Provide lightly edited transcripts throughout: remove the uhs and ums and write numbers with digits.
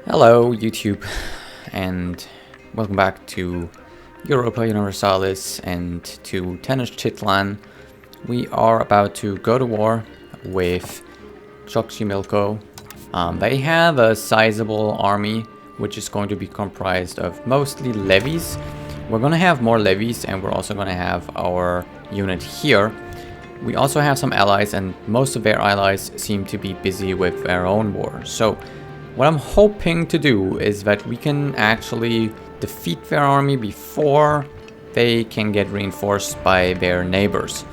Hello YouTube, and welcome back to Europa Universalis and to Tenochtitlan. We are about to go to war with Xochimilco. They have a sizable army, which is going to be comprised of mostly levies. We're going to have more levies, and we're also going to have our unit here. We also have some allies, and most of their allies seem to be busy with their own war. So what I'm hoping to do is that we can actually defeat their army before they can get reinforced by their neighbors.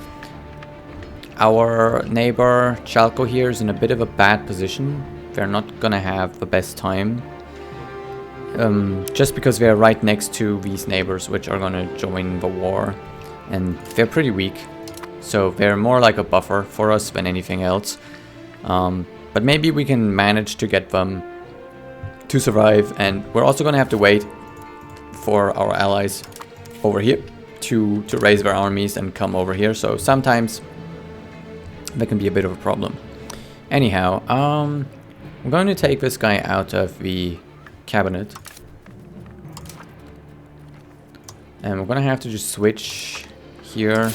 Our neighbor Chalco here is in a bit of a bad position. They're not gonna have the best time. Just because they're right next to these neighbors which are gonna join the war. And they're pretty weak. So they're more like a buffer for us than anything else. But maybe we can manage to get them to survive, and we're also going to have to wait for our allies over here to raise their armies and come over here. So sometimes that can be a bit of a problem. Anyhow, I'm going to take this guy out of the cabinet. And we're going to have to just switch here.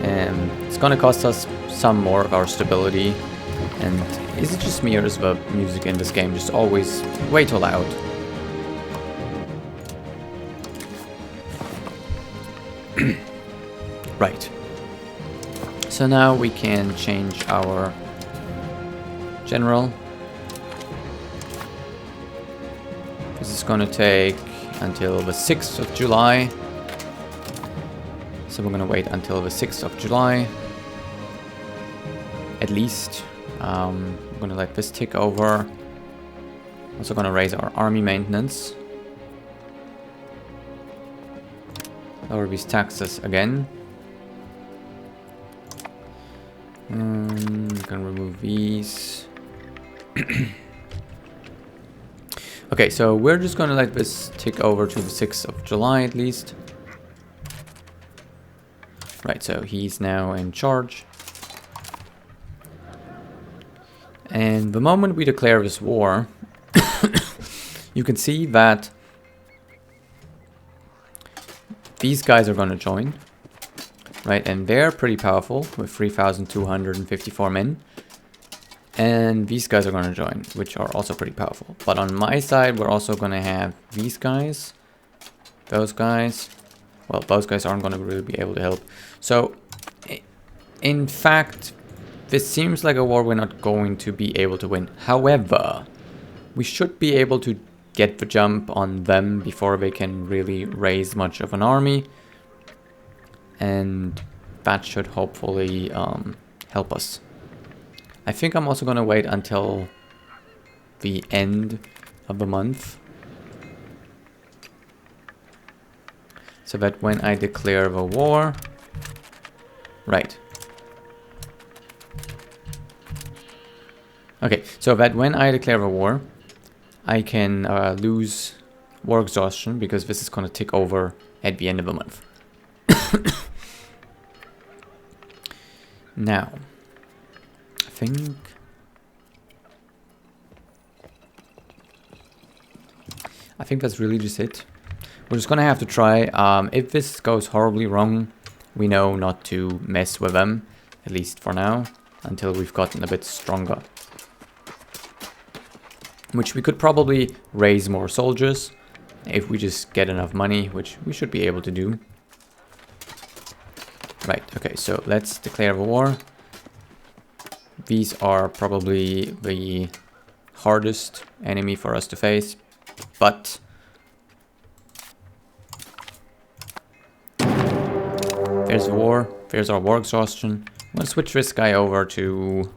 And it's going to cost us some more of our stability. And is it just me, or is the music in this game just always way too loud? Right. So now we can change our general. This is going to take until the 6th of July. So we're going to wait until the 6th of July. At least. I'm going to let this tick over. Also going to raise our army maintenance. Lower these taxes again. I'm going to remove these. Okay, so we're just going to let this tick over to the 6th of July at least. Right, so he's now in charge. And the moment we declare this war, you can see that these guys are going to join, right? And they're pretty powerful with 3,254 men. And these guys are going to join, which are also pretty powerful. But on my side, we're also going to have these guys, those guys. Well, those guys aren't going to really be able to help. So, in fact, this seems like a war we're not going to be able to win. However, we should be able to get the jump on them before they can really raise much of an army. And that should hopefully help us. I think I'm also going to wait until the end of the month. So that when I declare the war... Right. Okay, so that when I declare a war, I can lose war exhaustion, because this is going to tick over at the end of the month. Now, I think that's really just it. We're just going to have to try. If this goes horribly wrong, we know not to mess with them, at least for now, until we've gotten a bit stronger. Which we could probably raise more soldiers if we just get enough money, which we should be able to do. Right, okay, so let's declare a war. These are probably the hardest enemy for us to face, but there's war, there's our war exhaustion. I'm gonna switch this guy over to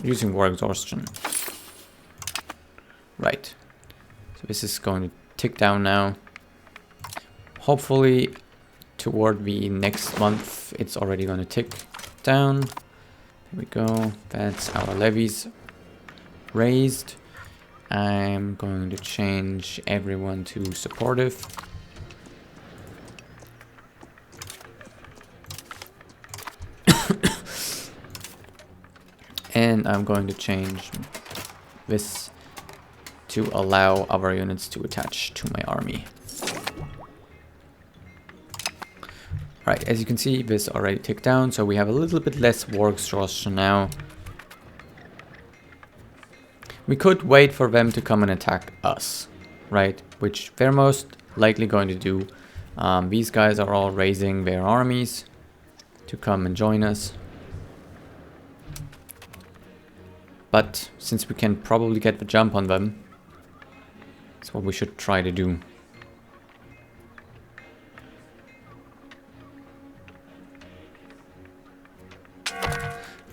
using war exhaustion. Right, so this is going to tick down now. Hopefully toward the next month it's already going to tick down. There we go, that's our levies raised. I'm going to change everyone to supportive. And I'm going to change this to allow our units to attach to my army. Right, as you can see, this already ticked down, so we have a little bit less war exhaustion now. We could wait for them to come and attack us, right? Which they're most likely going to do. These guys are all raising their armies to come and join us. But since we can probably get the jump on them, that's what we should try to do.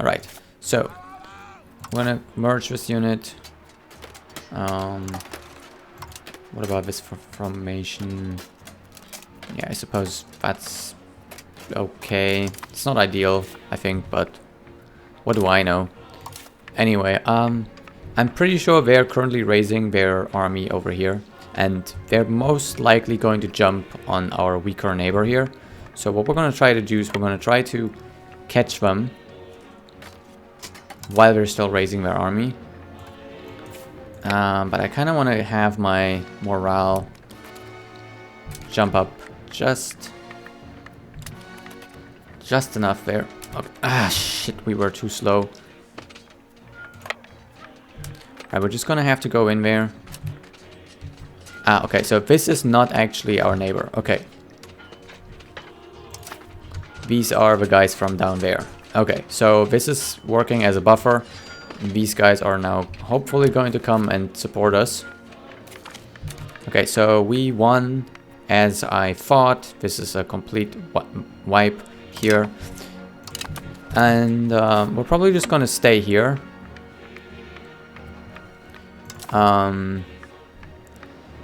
Alright, so I'm gonna merge this unit. What about this formation? Yeah, I suppose that's okay. It's not ideal, I think, but what do I know? Anyway, I'm pretty sure they're currently raising their army over here, and they're most likely going to jump on our weaker neighbor here. So what we're gonna try to do is we're gonna try to catch them while they're still raising their army. But I kind of want to have my morale jump up just enough there. Okay. Ah, shit, we were too slow. Alright, we're just gonna have to go in there. Ah, okay, so this is not actually our neighbor. Okay. These are the guys from down there. Okay, so this is working as a buffer. These guys are now hopefully going to come and support us. Okay, so we won as I thought. This is a complete wipe here. And we're probably just going to stay here.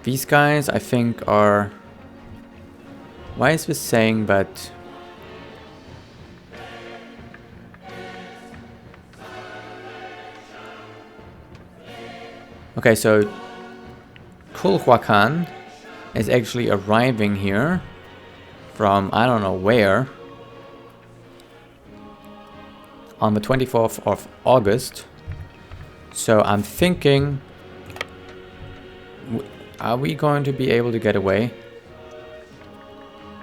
These guys, I think, are... Why is this saying that... Okay, so Culhuacan is actually arriving here from I don't know where on the 24th of August. So I'm thinking, are we going to be able to get away?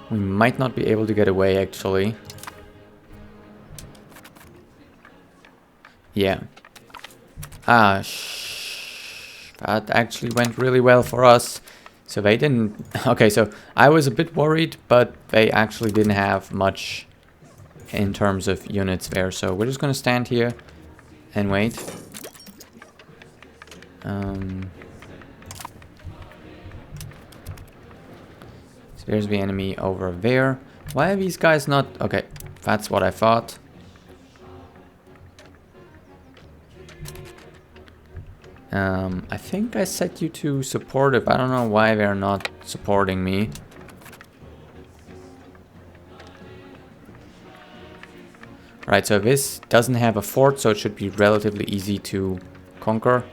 We might not be able to get away, actually. Yeah. Ah, that actually went really well for us. So they didn't... Okay, so I was a bit worried, but they actually didn't have much in terms of units there. So we're just going to stand here and wait. So there's the enemy over there. Why are these guys not... Okay, that's what I thought. I think I set you to supportive. I don't know why they're not supporting me. Right, so this doesn't have a fort, so it should be relatively easy to conquer.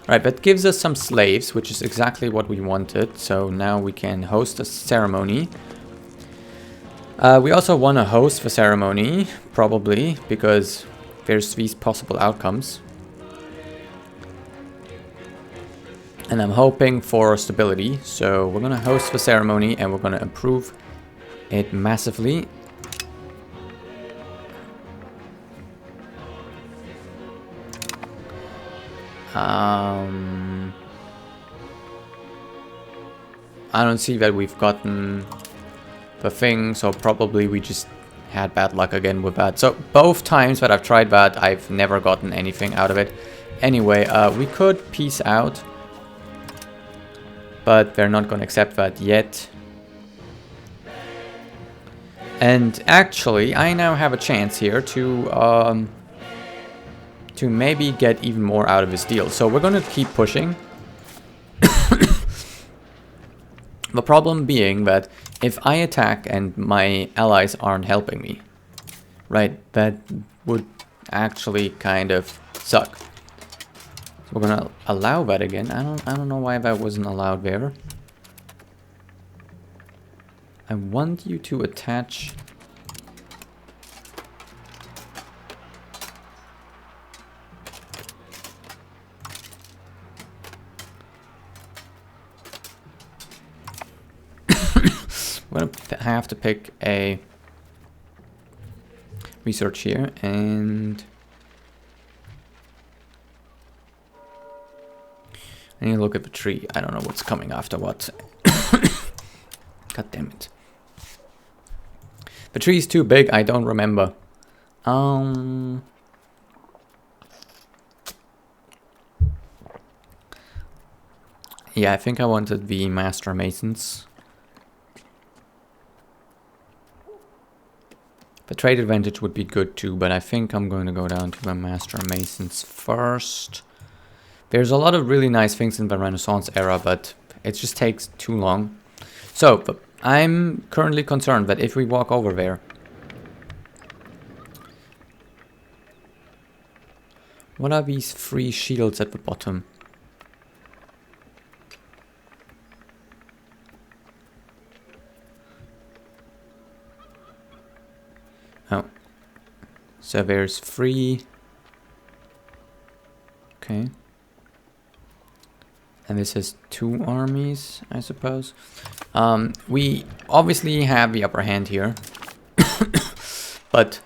Right, that gives us some slaves, which is exactly what we wanted. So now we can host a ceremony. We also want to host the ceremony, probably, because there's these possible outcomes. And I'm hoping for stability, so we're going to host the ceremony and we're going to improve it massively. I don't see that we've gotten the thing, so probably we just had bad luck again with that. So both times that I've tried that, I've never gotten anything out of it. Anyway, we could peace out, but they're not going to accept that yet. And actually, I now have a chance here to maybe get even more out of this deal. So we're going to keep pushing. The problem being that if I attack and my allies aren't helping me, right, that would actually kind of suck. So we're gonna allow that again. I don't know why that wasn't allowed there. I want you to attach have to pick a research here, and I need to look at the tree. I don't know what's coming after what. God damn it. The tree is too big, I don't remember. Yeah, I think I wanted the Master Masons. The trade advantage would be good too, but I think I'm going to go down to the Master Masons first. There's a lot of really nice things in the Renaissance era, but it just takes too long. So, I'm currently concerned that if we walk over there... What are these 3 shields at the bottom? Oh. So there's 3. Okay. And this is 2 armies, I suppose. We obviously have the upper hand here. But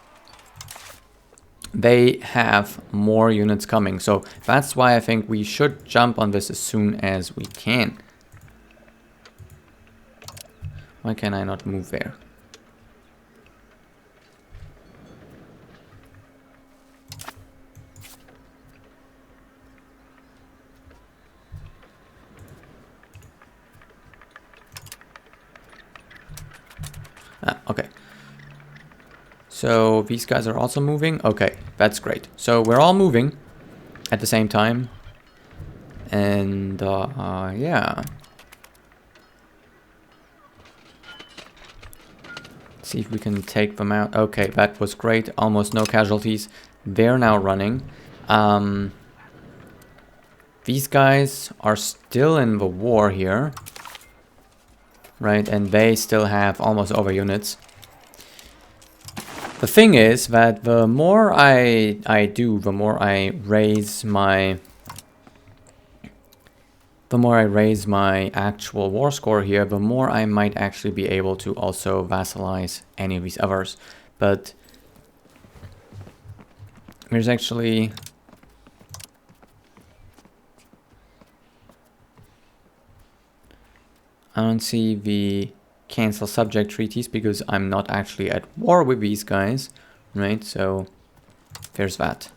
they have more units coming. So that's why I think we should jump on this as soon as we can. Why can I not move there? Okay. So these guys are also moving. Okay, that's great. So we're all moving at the same time. And yeah. Let's see if we can take them out. Okay, that was great. Almost no casualties. They're now running. These guys are still in the war here. Right, and they still have almost over units. The thing is that the more I do, the more I raise my actual war score here, the more I might actually be able to also vassalize any of these others. But there's actually I don't see the cancel subject treaties because I'm not actually at war with these guys, right? So there's that.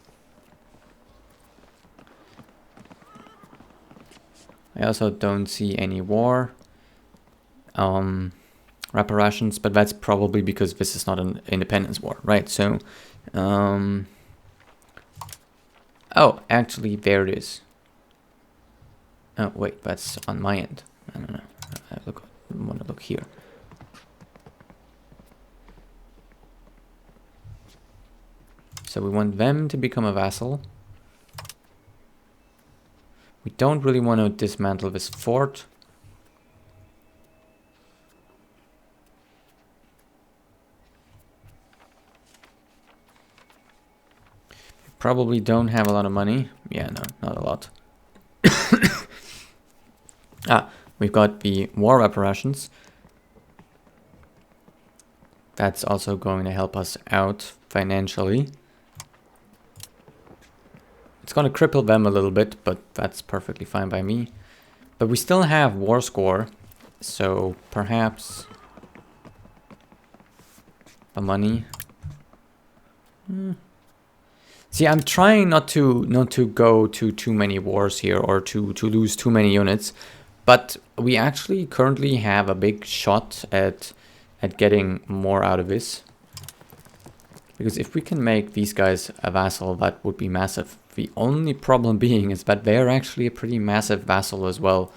I also don't see any war reparations, but that's probably because this is not an independence war, right? So, oh, actually there it is. Oh, wait, that's on my end. I don't know. I want to look here. So we want them to become a vassal. We don't really want to dismantle this fort. We probably don't have a lot of money. Yeah, no, not a lot. We've got the war reparations. That's also going to help us out financially. It's going to cripple them a little bit, but that's perfectly fine by me. But we still have war score, so perhaps the money. See, I'm trying not to go to too many wars here or to lose too many units. But we actually currently have a big shot at getting more out of this. Because if we can make these guys a vassal, that would be massive. The only problem being is that they're actually a pretty massive vassal as well.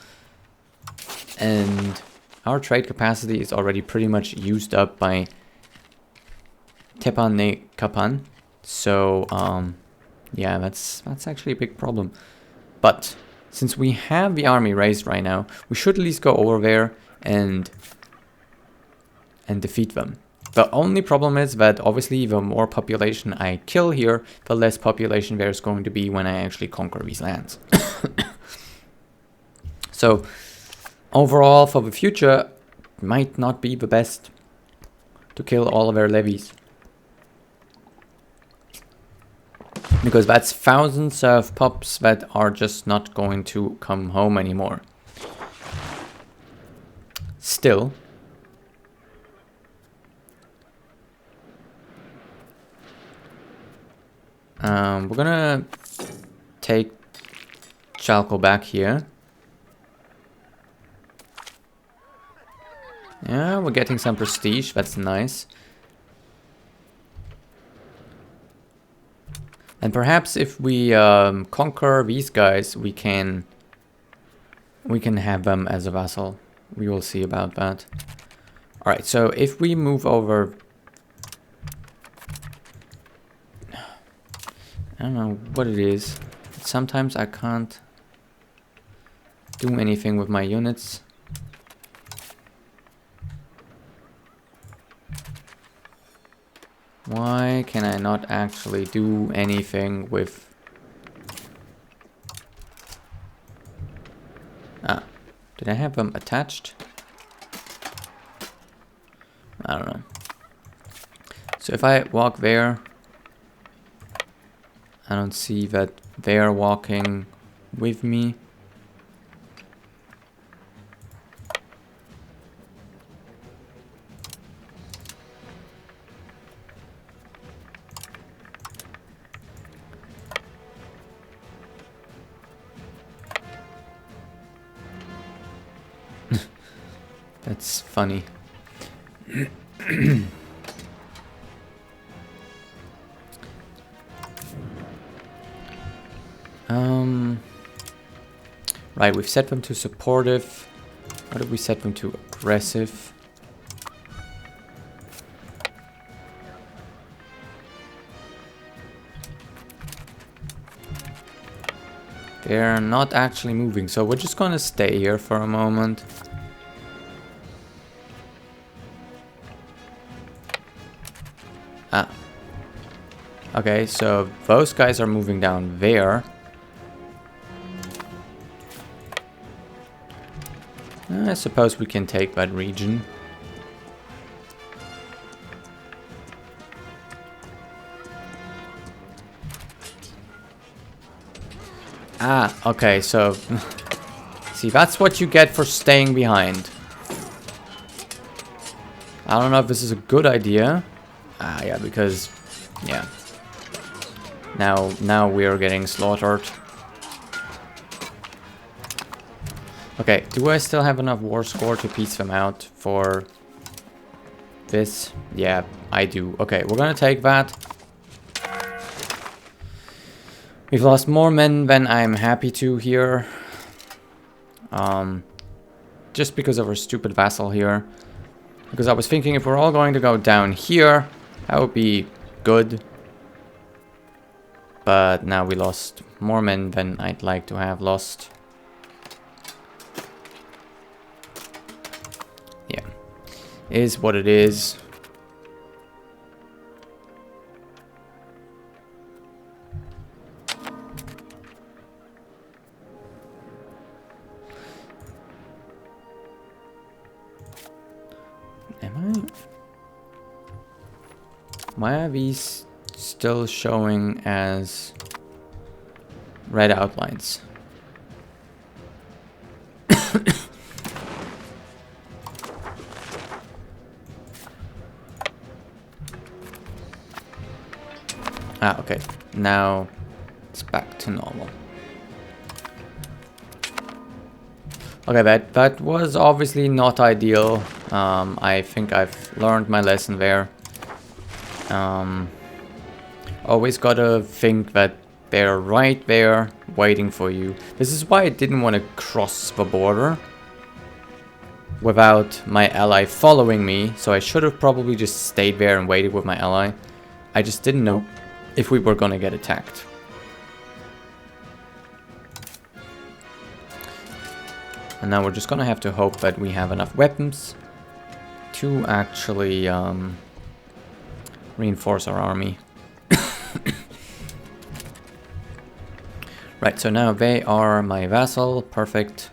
And our trade capacity is already pretty much used up by Tepan ne Kapan. So, yeah, that's actually a big problem. But since we have the army raised right now, we should at least go over there and defeat them. The only problem is that obviously the more population I kill here, the less population there's going to be when I actually conquer these lands. So overall for the future, might not be the best to kill all of our levies. Because that's thousands of pups that are just not going to come home anymore. Still, we're gonna take Chalco back here. Yeah, we're getting some prestige, that's nice. And perhaps if we conquer these guys, we can have them as a vassal. We will see about that. Alright, so if we move over... I don't know what it is. Sometimes I can't do anything with my units. Why can I not actually do anything with... Ah, did I have them attached? I don't know. So if I walk there, I don't see that they're walking with me. That's funny. Right, we've set them to supportive. What did we set them to? Aggressive. They're not actually moving, so we're just gonna stay here for a moment. Ah. Okay, so those guys are moving down there. I suppose we can take that region. Ah, okay, so... See, that's what you get for staying behind. I don't know if this is a good idea. Ah, yeah, because... Yeah. Now we are getting slaughtered. Okay, do I still have enough war score to piece them out for this? Yeah, I do. Okay, we're gonna take that. We've lost more men than I'm happy to here. Just because of our stupid vassal here. Because I was thinking if we're all going to go down here, that would be good. But now we lost more men than I'd like to have lost. Yeah, is what it is. Why are these still showing as red outlines? Ah, okay. Now it's back to normal. Okay, that was obviously not ideal. I think I've learned my lesson there. Always gotta think that they're right there waiting for you. This is why I didn't want to cross the border without my ally following me. So I should have probably just stayed there and waited with my ally. I just didn't know if we were gonna get attacked. And now we're just gonna have to hope that we have enough weapons to actually reinforce our army. Right, so now they are my vassal. Perfect.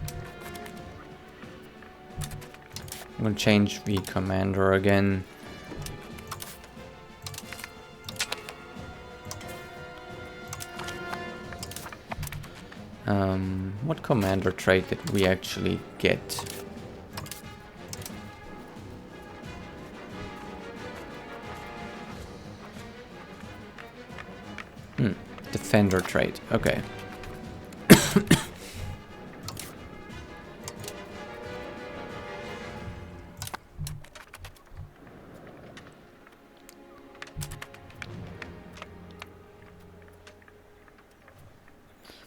I'm gonna change the commander again. What commander trait did we actually get? Defender trait. Okay.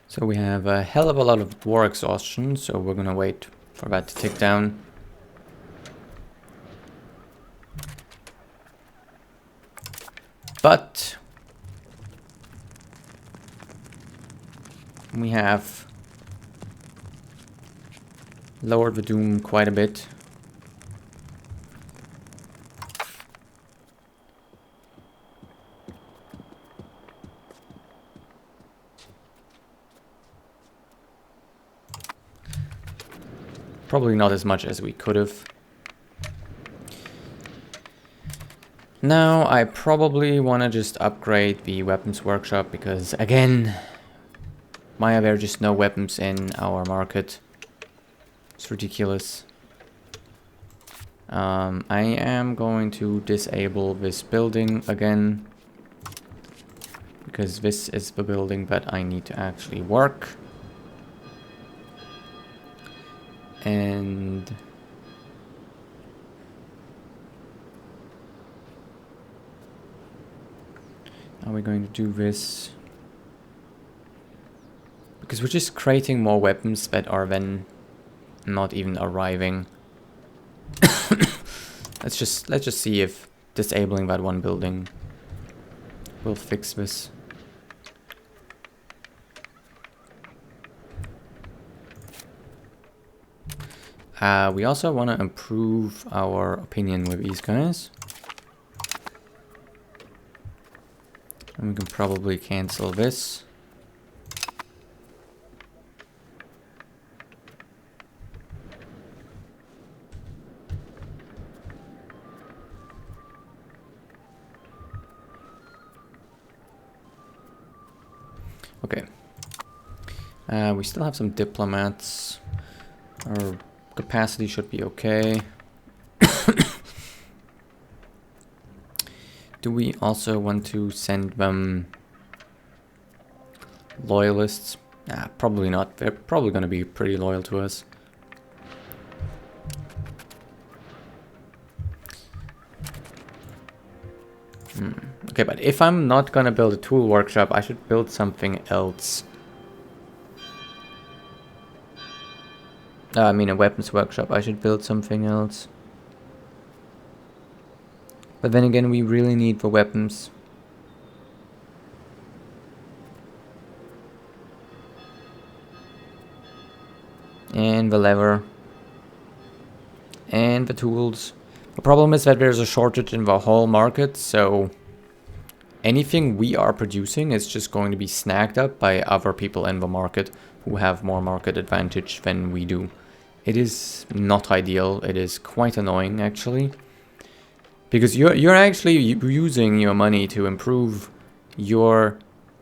So we have a hell of a lot of war exhaustion, so we're gonna wait for that to tick down. But we have lowered the doom quite a bit. Probably not as much as we could have. Now I probably want to just upgrade the weapons workshop because, again, why are there just no weapons in our market? It's ridiculous. I am going to disable this building again because this is the building that I need to actually work. And are we going to do this? Because we're just creating more weapons that are then not even arriving. let's just see if disabling that one building will fix this. We also want to improve our opinion with these guys. And we can probably cancel this. Okay. We still have some diplomats. Our capacity should be okay. Do we also want to send them loyalists? Nah, probably not. They're probably going to be pretty loyal to us. Okay, but if I'm not going to build a tool workshop, I should build something else. I mean a weapons workshop. I should build something else. But then again, we really need the weapons. And the lever. And the tools. The problem is that there's a shortage in the whole market, so anything we are producing is just going to be snagged up by other people in the market who have more market advantage than we do. It is not ideal. It is quite annoying, actually. Because you're actually using your money to improve your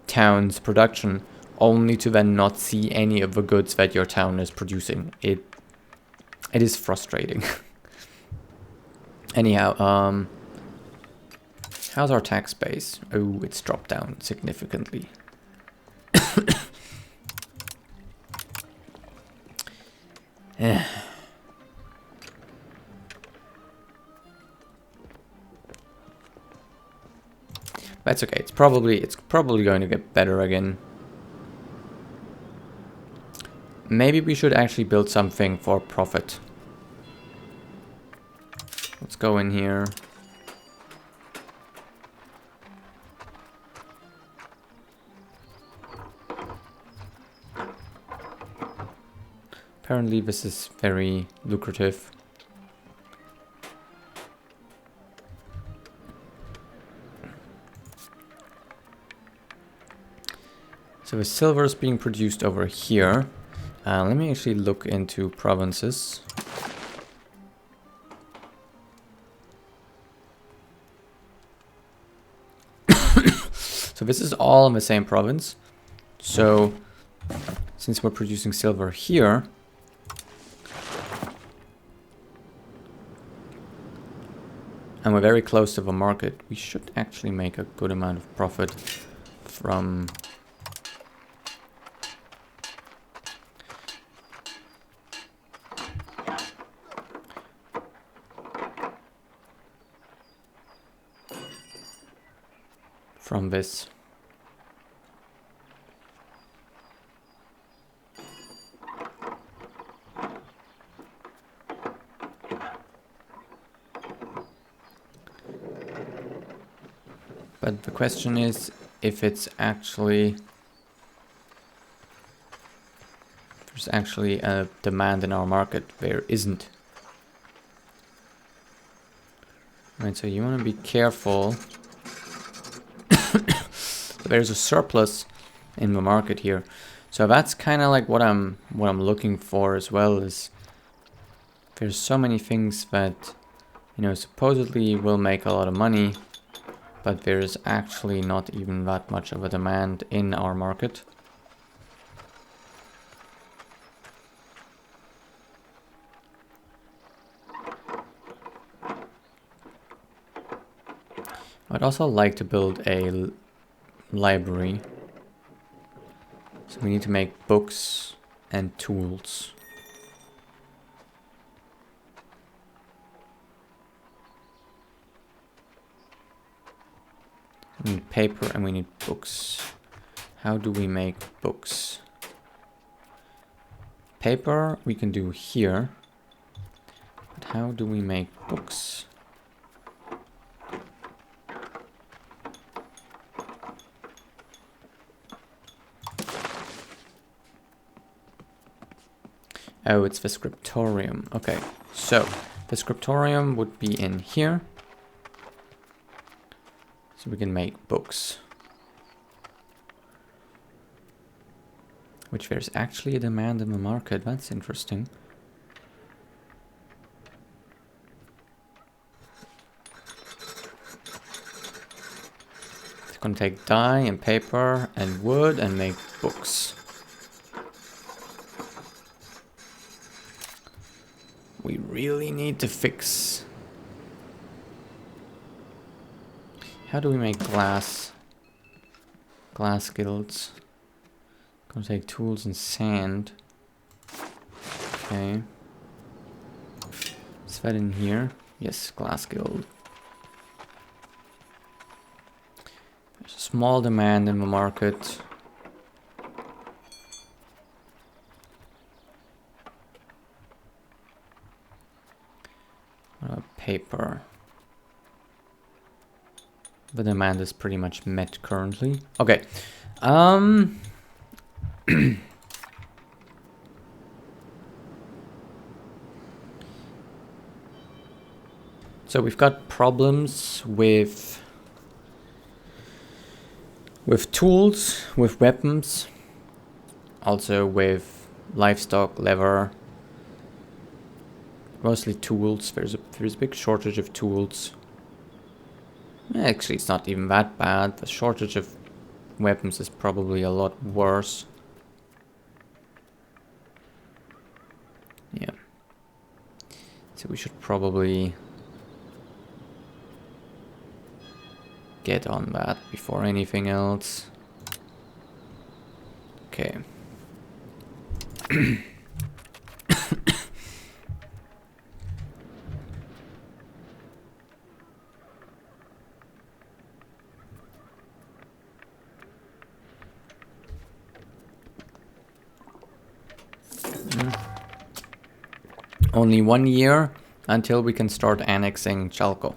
town's production, only to then not see any of the goods that your town is producing. It is frustrating. Anyhow, how's our tax base? Oh, it's dropped down significantly. That's okay. It's probably going to get better again. Maybe we should actually build something for profit. Let's go in here. Apparently this is very lucrative. So the silver is being produced over here. Let me actually look into provinces. So this is all in the same province. So since we're producing silver here, and we're very close to the market, we should actually make a good amount of profit from this. But the question is if there's actually a demand in our market. There isn't. Right, so you want to be careful. There's a surplus in the market here, so that's kind of like what I'm looking for as well. Is there's so many things that, you know, supposedly will make a lot of money, but there's actually not even that much of a demand in our market. I'd also like to build a library. So we need to make books and tools. We need paper and we need books. How do we make books? Paper we can do here. But how do we make books? Oh, it's the scriptorium. Okay, so the scriptorium would be in here. So we can make books. Which there's actually a demand in the market. That's interesting. It's gonna take dye and paper and wood and make books. We really need to fix. How do we make glass? Glass guilds. Gonna take tools and sand. Okay. Is that in here? Yes, glass guild. There's a small demand in the market. Paper. The demand is pretty much met currently. Okay. So we've got problems with tools, with weapons, also with livestock, leather. Mostly tools. There's a big shortage of tools. Actually, it's not even that bad. The shortage of weapons is probably a lot worse. Yeah. So we should probably get on that before anything else. Okay. Only 1 year until we can start annexing Chalco.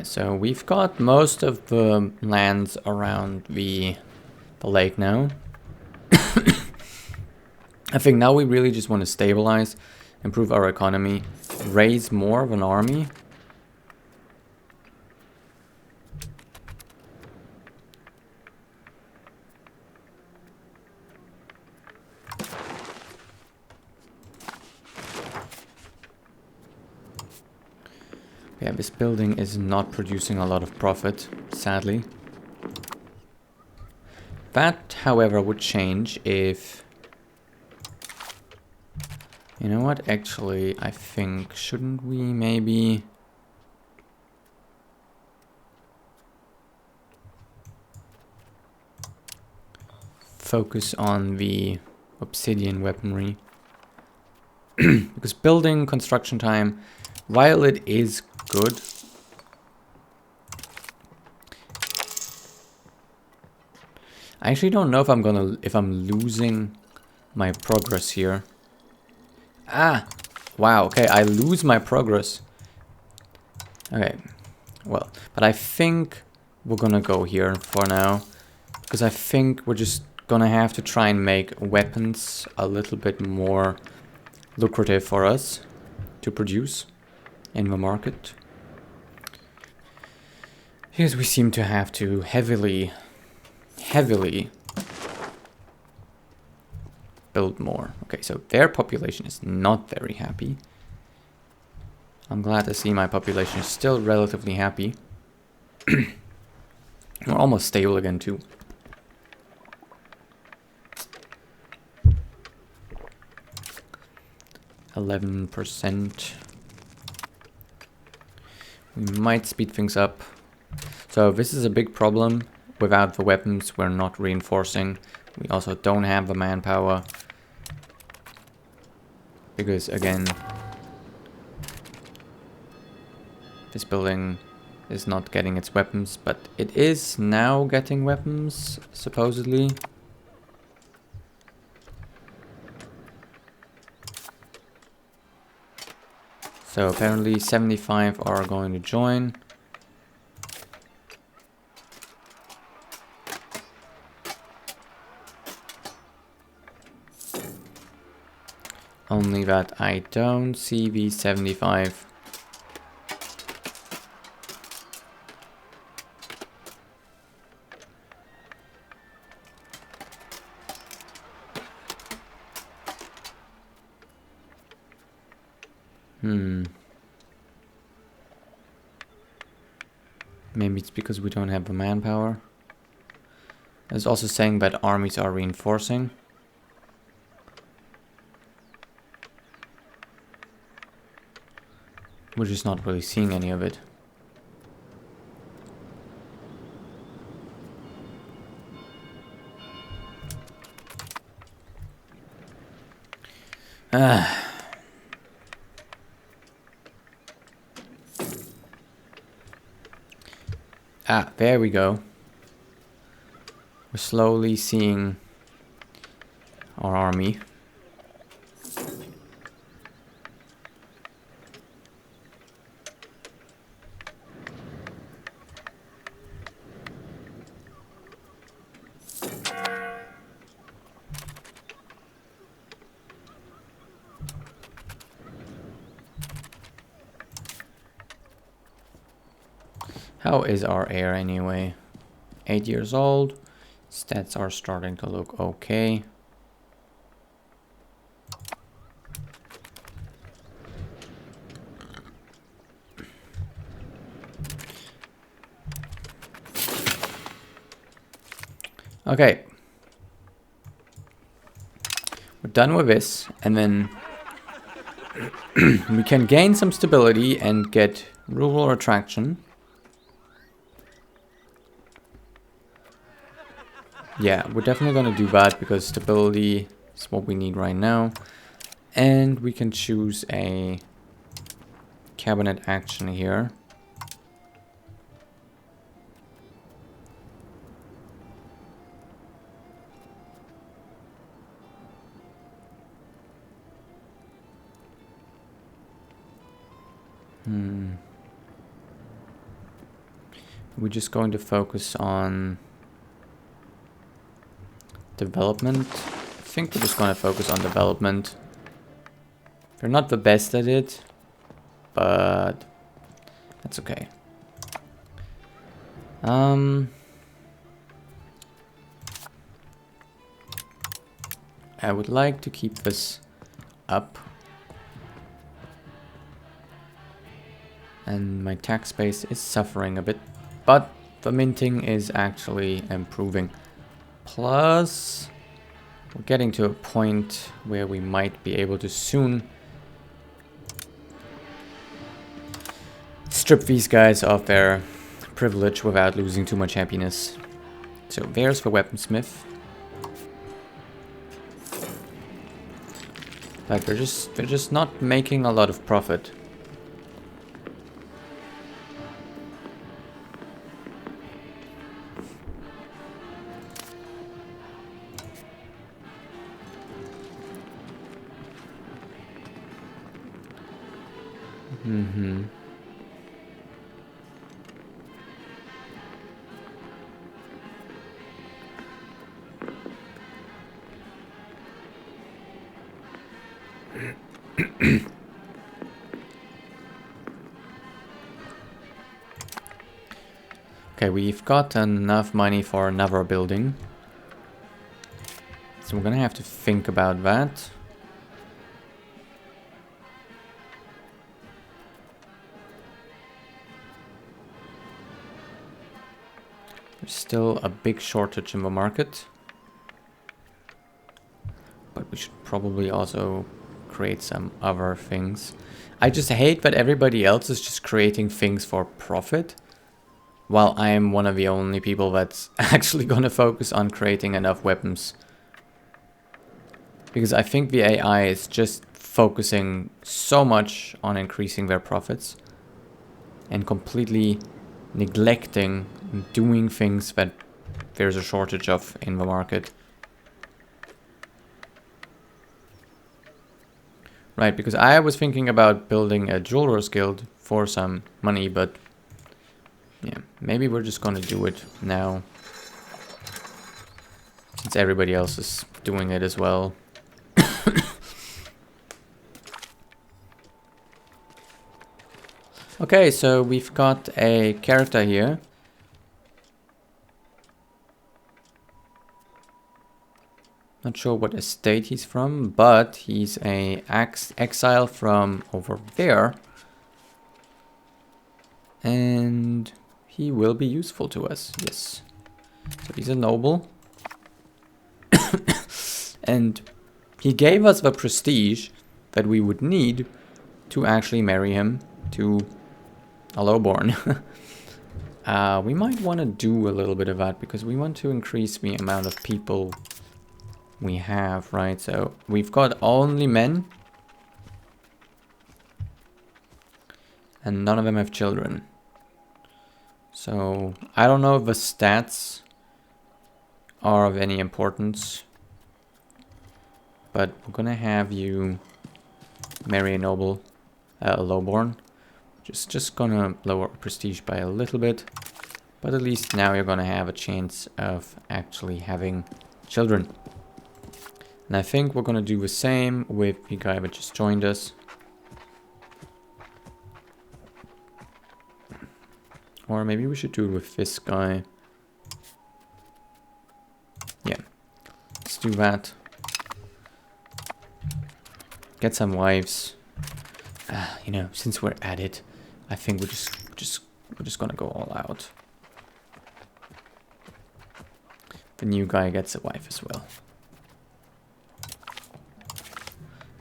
So we've got most of the lands around the lake now. I think now we really just want to stabilize, improve our economy, raise more of an army. Yeah, this building is not producing a lot of profit, sadly. That, however, would change if... You know what? Actually, I think, shouldn't we maybe... focus on the obsidian weaponry? Because building construction time, while it is good... I actually don't know if I'm losing my progress here. Ah! Wow, okay, I lose my progress. Okay, well, but I think we're gonna go here for now. Because I think we're just gonna have to try and make weapons a little bit more lucrative for us to produce in the market. Because we seem to have to heavily build more. Okay, so their population is not very happy. I'm glad to see my population is still relatively happy. We're almost stable again too. %. We might speed things up. So this is a big problem. Without the weapons, we're not reinforcing. We also don't have the manpower. Because again, this building is not getting its weapons, but it is now getting weapons, supposedly. So apparently 75 are going to join. Only that I don't see the 75. Maybe it's because we don't have the manpower. It's also saying that armies are reinforcing. We're just not really seeing any of it. There we go. We're slowly seeing our army. How is our heir anyway? 8 years old. Stats are starting to look okay. Okay. We're done with this, and then we can gain some stability and get rural attraction. Yeah, we're definitely going to do that because stability is what we need right now. And we can choose a cabinet action here. We're just going to focus on development. I think we're just going to focus on development. We're not the best at it, but that's okay. I would like to keep this up. And my tax base is suffering a bit, but the minting is actually improving. Plus, we're getting to a point where we might be able to soon strip these guys of their privilege without losing too much happiness. So there's the weaponsmith. But they're just not making a lot of profit. Mm-hmm. Okay, we've got enough money for another building. So we're gonna have to think about that. There's still a big shortage in the market. But we should probably also create some other things. I just hate that everybody else is just creating things for profit, while I'm one of the only people that's actually gonna focus on creating enough weapons. Because I think the AI is just focusing so much on increasing their profits and completely neglecting doing things that there's a shortage of in the market. Right, because I was thinking about building a Jewelers Guild for some money, but yeah, maybe we're just gonna do it now, since everybody else is doing it as well. Okay, so we've got a character here. Not sure what estate he's from, but he's a exile from over there. And he will be useful to us, yes. So he's a noble. And he gave us the prestige that we would need to actually marry him to a lowborn. We might want to do a little bit of that because we want to increase the amount of people we have, right? So we've got only men and none of them have children. So I don't know if the stats are of any importance, but we're gonna have you marry a noble, a lowborn. Just gonna lower prestige by a little bit, but at least now you're gonna have a chance of actually having children. And I think we're gonna do the same with the guy that just joined us. Or maybe we should do it with this guy. Yeah, let's do that. Get some wives. You know, since we're at it, I think we're just gonna go all out. The new guy gets a wife as well.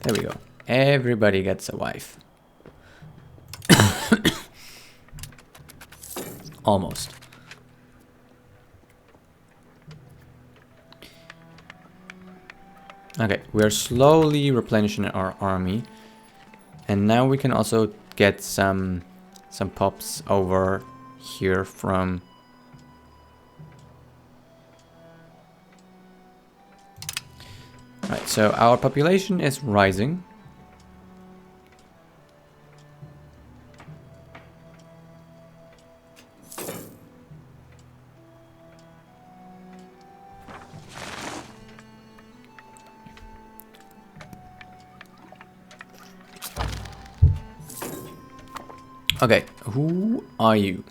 There we go. Everybody gets a wife. Almost. Okay, we're slowly replenishing our army. And now we can also get some pops over here from... Right, so our population is rising. Okay, who are you?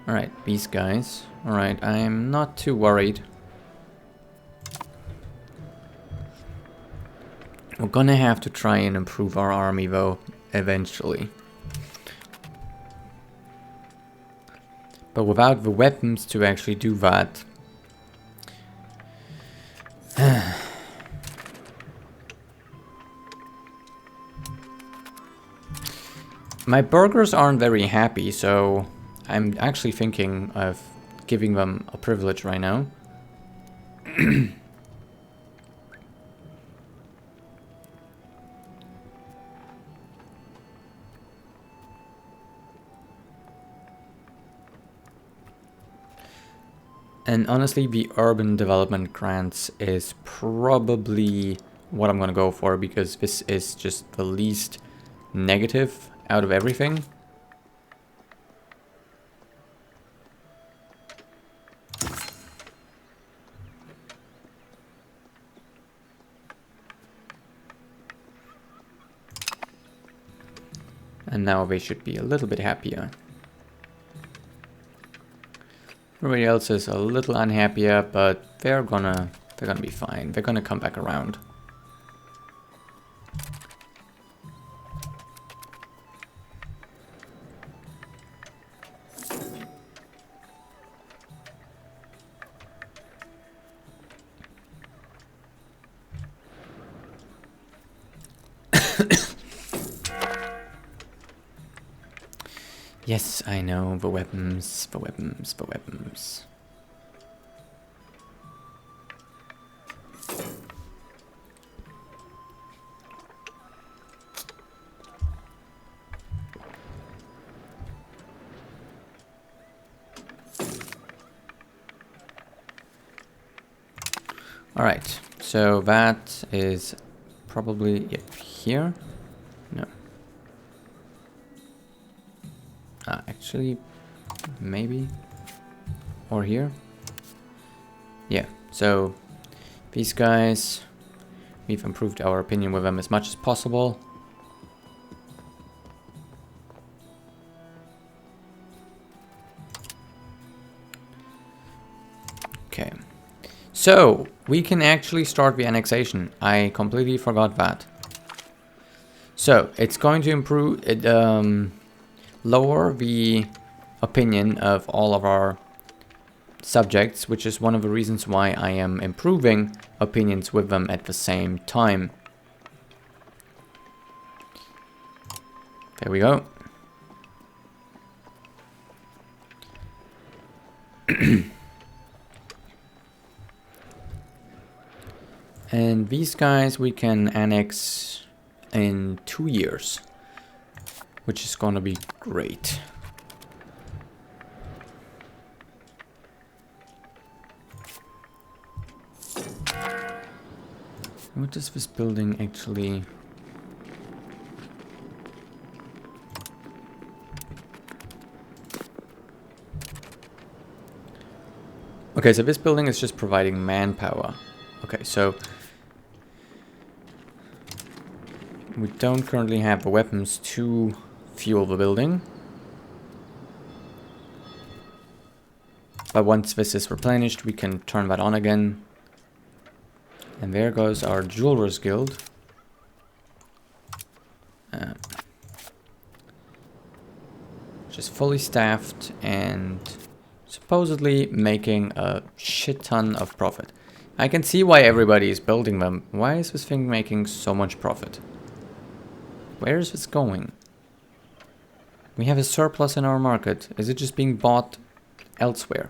Alright, these guys. Alright, I'm not too worried. We're gonna have to try and improve our army though, eventually. But without the weapons to actually do that... My burghers aren't very happy, so I'm actually thinking of giving them a privilege right now. And honestly, the urban development grants is probably what I'm gonna go for, because this is just the least negative out of everything. And now they should be a little bit happier. Everybody else is a little unhappier, but they're gonna be fine. They're gonna come back around. Yes, I know, the weapons, the weapons, the weapons. Alright, so that is probably here. No. Actually, maybe. Or here. Yeah, so these guys, we've improved our opinion with them as much as possible. Okay. So, we can actually start the annexation. I completely forgot that. So, it's going to improve it, lower the opinion of all of our subjects, which is one of the reasons why I am improving opinions with them at the same time. There we go. And these guys we can annex in 2 years, which is gonna be great. What does this building actually... Okay, so this building is just providing manpower. Okay, so we don't currently have the weapons to fuel the building. But once this is replenished, we can turn that on again. And there goes our Jewelers Guild. Which is fully staffed and supposedly making a shit ton of profit. I can see why everybody is building them. Why is this thing making so much profit? Where is this going? We have a surplus in our market. Is it just being bought elsewhere?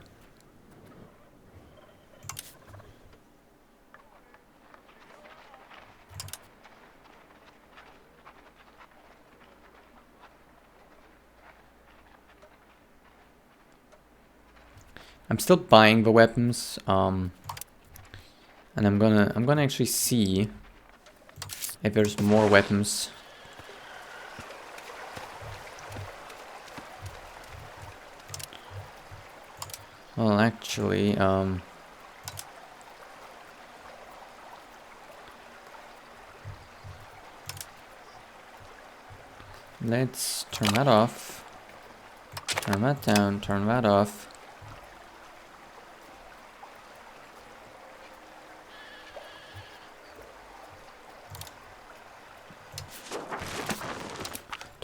I'm still buying the weapons, and I'm gonna actually see if there's more weapons. Well, actually, let's turn that off, turn that down, turn that off.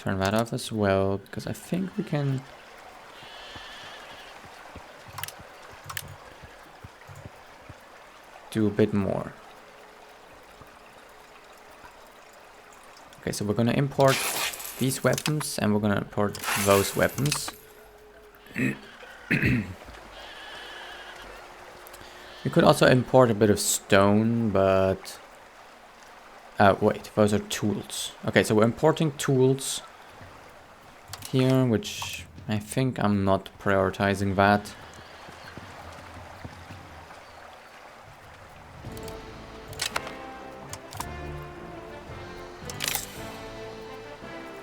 turn that off as well, because I think we can... do a bit more. Okay, so we're gonna import these weapons and we're gonna import those weapons. We could also import a bit of stone, but... wait, those are tools. Okay, so we're importing tools here, which I think I'm not prioritizing that.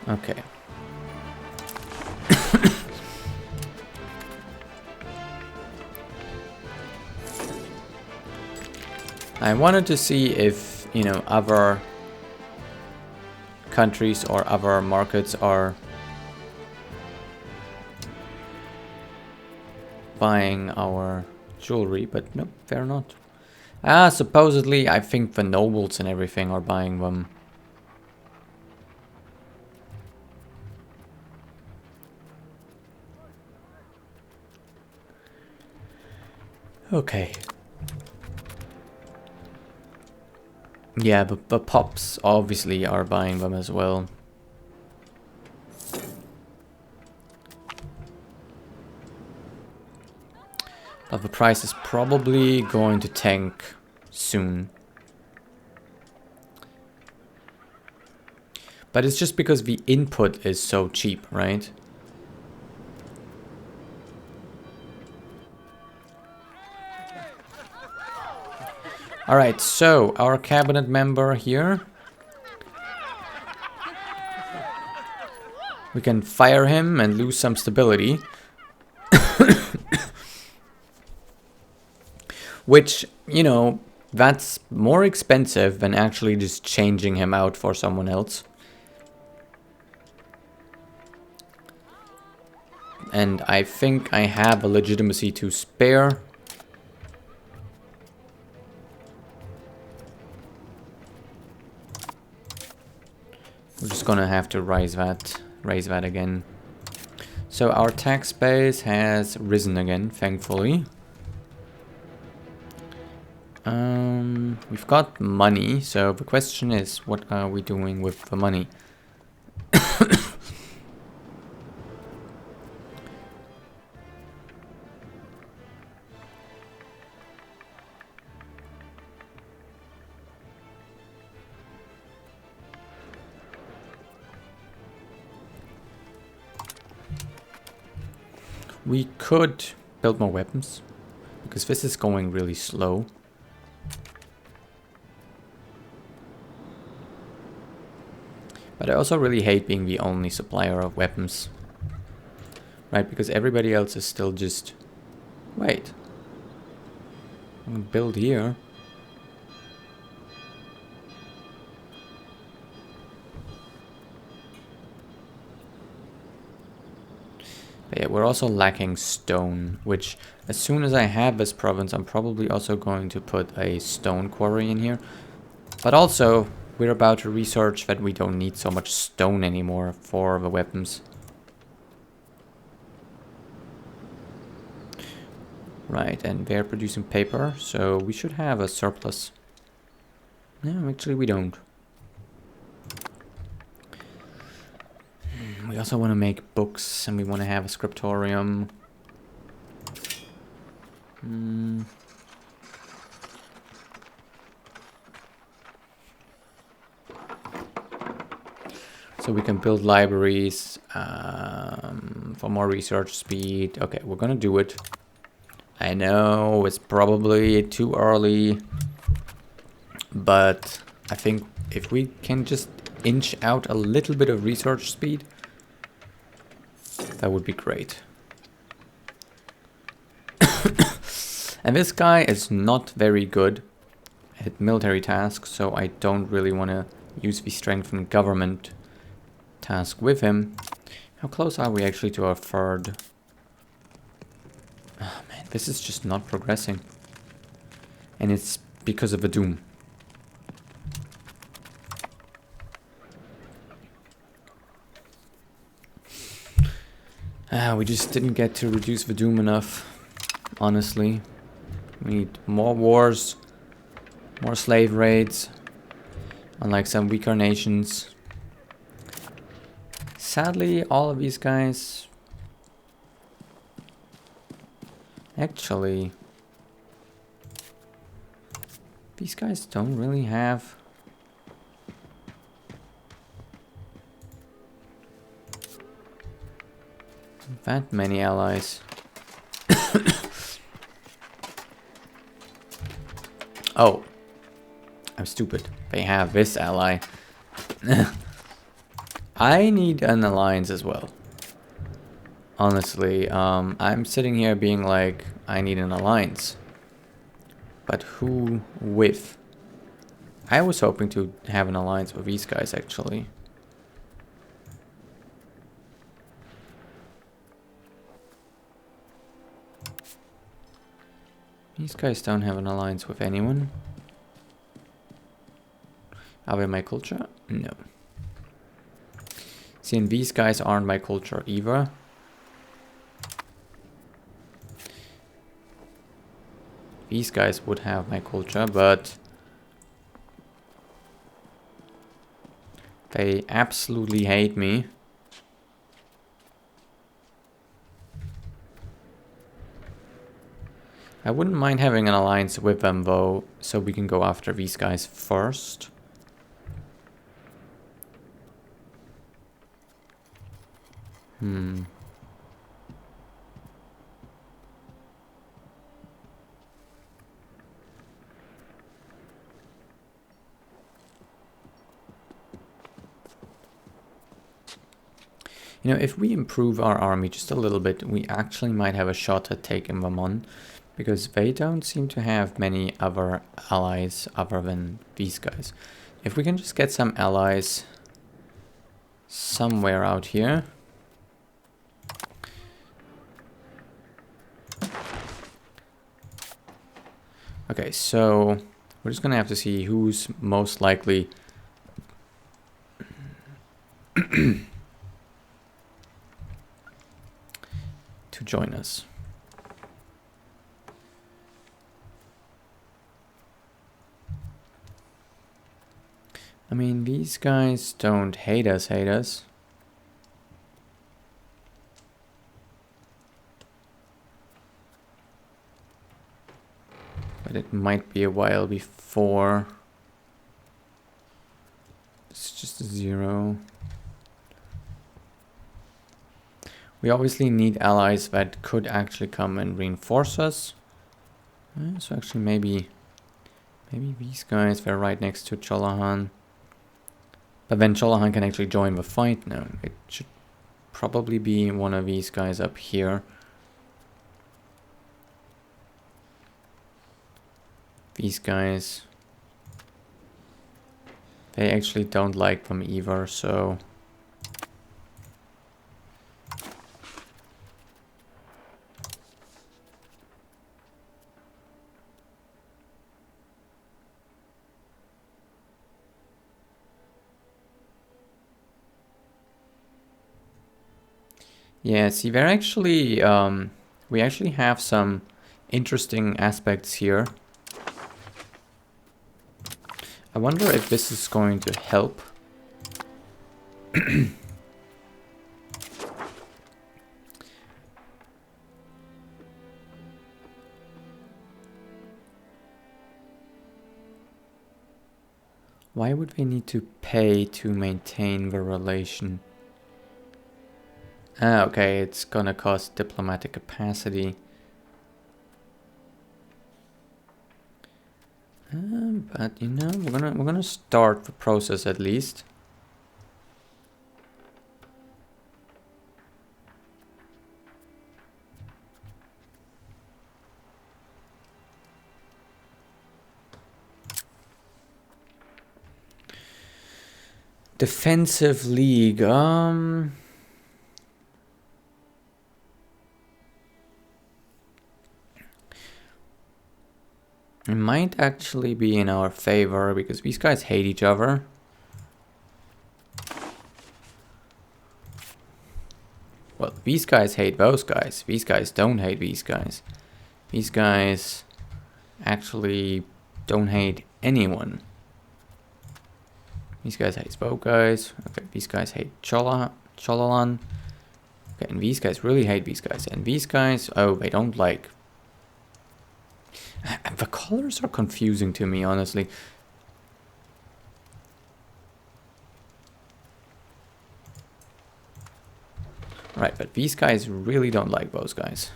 Okay. I wanted to see if, you know, other countries or other markets are buying our jewelry, but nope, they're not. Supposedly, I think the nobles and everything are buying them. Okay. Yeah, the pops obviously are buying them as well. But the price is probably going to tank soon. But it's just because the input is so cheap, right? Alright, so our cabinet member here. We can fire him and lose some stability. Which, you know, that's more expensive than actually just changing him out for someone else. And I think I have a legitimacy to spare. We're just gonna have to raise that again. So our tax base has risen again, thankfully. We've got money, so the question is, what are we doing with the money? We could build more weapons, because this is going really slow. But I also really hate being the only supplier of weapons. Right, because everybody else is still just... Wait. I'm gonna build here. But yeah, we're also lacking stone, which as soon as I have this province, I'm probably also going to put a stone quarry in here. But also, we're about to research that we don't need so much stone anymore for the weapons. Right, and they're producing paper, so we should have a surplus. No, actually we don't. We also want to make books, and we want to have a scriptorium. So we can build libraries for more research speed. Okay, we're gonna do it. I know it's probably too early, but I think if we can just inch out a little bit of research speed, that would be great. And this guy is not very good at military tasks, so I don't really want to use the strengthened government task with him. How close are we actually to our third? Oh man, this is just not progressing. And it's because of the Doom. We just didn't get to reduce the doom enough, honestly. We need more wars, more slave raids, unlike some weaker nations. Sadly, all of these guys... Actually... These guys don't really have... that many allies. Oh, I'm stupid. They have this ally. I need an alliance as well. Honestly, I'm sitting here being like, I need an alliance. But who with? I was hoping to have an alliance with these guys, actually. These guys don't have an alliance with anyone. Are they my culture? No. See, and these guys aren't my culture either. These guys would have my culture, but they absolutely hate me. I wouldn't mind having an alliance with them though, so we can go after these guys first. You know, if we improve our army just a little bit, we actually might have a shot at taking them on. Because they don't seem to have many other allies other than these guys. If we can just get some allies somewhere out here. Okay, so we're just gonna have to see who's most likely to join us. I mean, these guys don't hate us. But it might be a while before. It's just a 0. We obviously need allies that could actually come and reinforce us. So actually maybe these guys, they're right next to Cholahan. But then Cholahan can actually join the fight now. It should probably be one of these guys up here. These guys. They actually don't like them either, so... Yeah, see, they're actually, we actually have some interesting aspects here. I wonder if this is going to help. Why would they need to pay to maintain the relation? Ah, okay, it's gonna cost diplomatic capacity. But you know, we're gonna start the process at least. Defensive League, it might actually be in our favor because these guys hate each other. Well, these guys hate those guys. These guys don't hate these guys. These guys actually don't hate anyone. These guys hate those guys. Okay, these guys hate Cholalan. Okay, and these guys really hate these guys. And these guys, oh, they don't like. The colors are confusing to me, honestly. Right, but these guys really don't like those guys.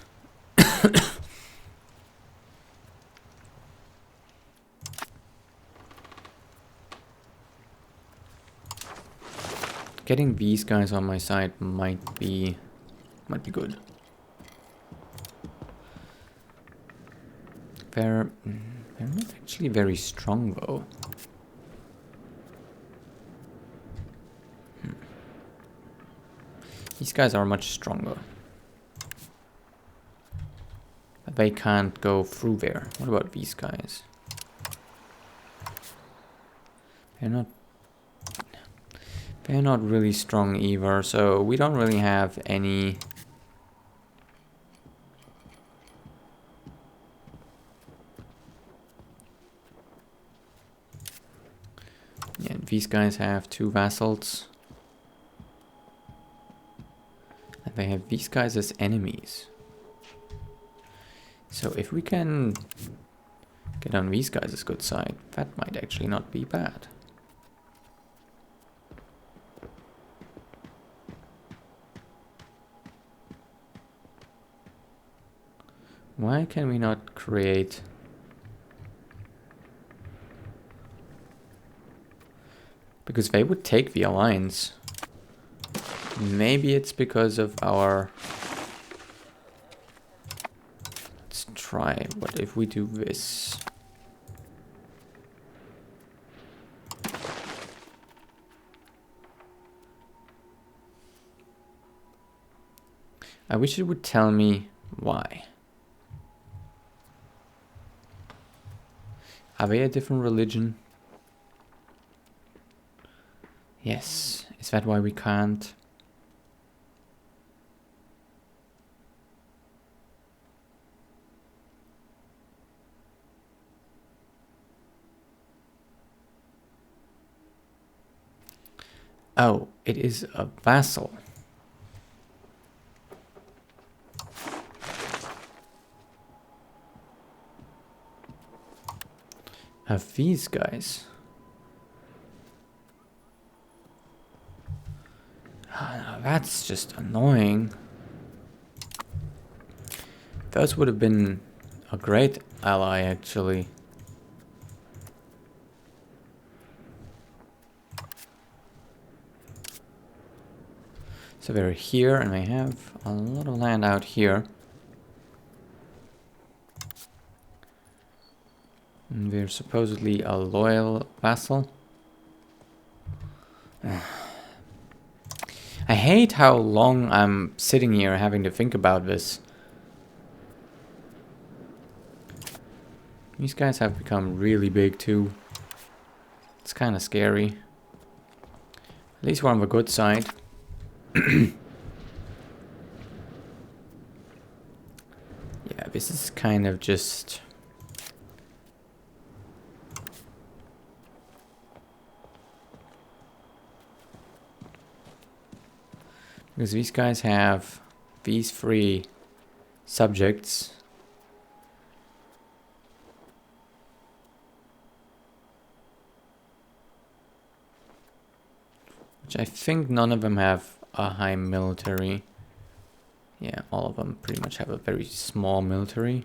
Getting these guys on my side might be good. They're not actually very strong though. These guys are much stronger. But they can't go through there. What about these guys? They're not really strong either, so we don't really have any. Yeah, and these guys have 2 vassals. And they have these guys as enemies. So if we can get on these guys' good side, that might actually not be bad. Why can we not create... Because they would take the alliance. Maybe it's because of our... Let's try. What if we do this? I wish it would tell me why. Are they a different religion? Yes. Is that why we can't? Oh, it is a vassal. Have these guys? Oh, that's just annoying. Those would have been a great ally, actually. So they're here, and they have a lot of land out here. And we're supposedly a loyal vassal. I hate how long I'm sitting here having to think about this. These guys have become really big too. It's kind of scary. At least we're on the good side. Yeah, this is kind of just... Because these guys have these 3 subjects. Which I think none of them have a high military. Yeah, all of them pretty much have a very small military.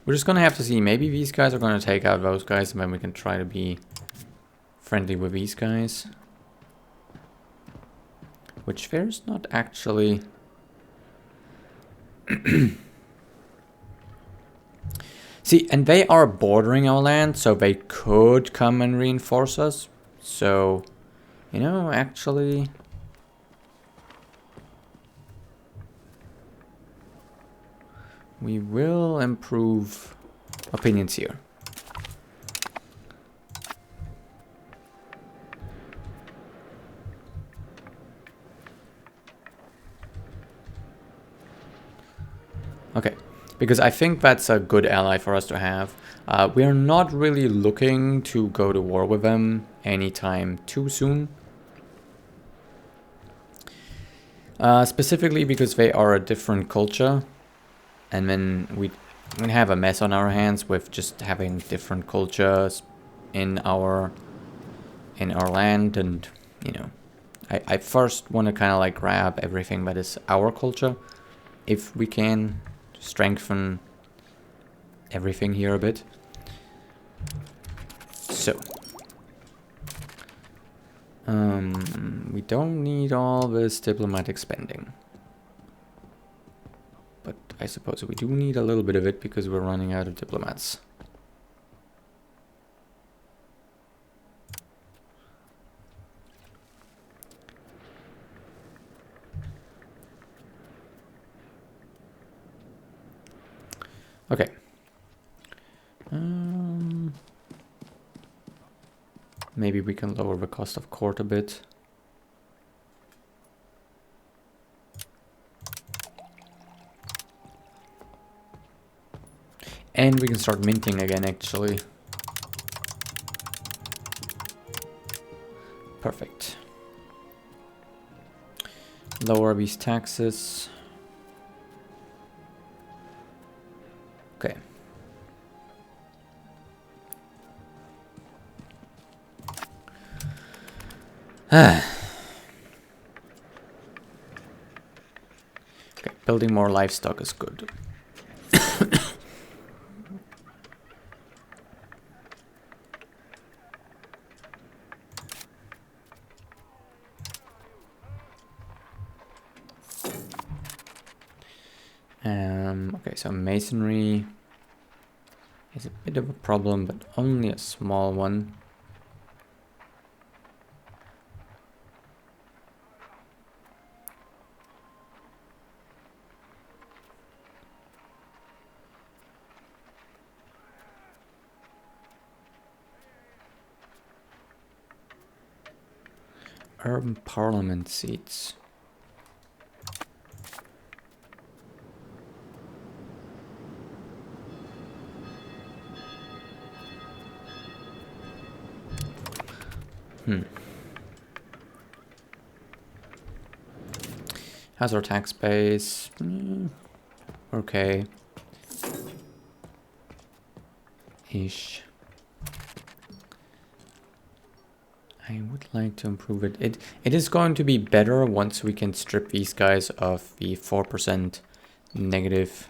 We're just gonna have to see. Maybe these guys are gonna take out those guys, and then we can try to be friendly with these guys. Which there's not actually... See, and they are bordering our land, so they could come and reinforce us. So, you know, actually... We will improve opinions here. because I think that's a good ally for us to have. We are not really looking to go to war with them anytime too soon. Specifically because they are a different culture, and then we have a mess on our hands with just having different cultures in our land, and you know, I first want to kind of like grab everything that is our culture, if we can strengthen everything here a bit. So we don't need all this diplomatic spending, but I suppose we do need a little bit of it because we're running out of diplomats. Okay. Maybe we can lower the cost of court a bit. And we can start minting again, actually. Perfect. Lower these taxes. Okay. Okay, building more livestock is good. Okay, so masonry is a bit of a problem, but only a small one. Urban parliament seats. How's our tax base? Okay. Ish. I would like to improve it. It is going to be better once we can strip these guys of the 4% negative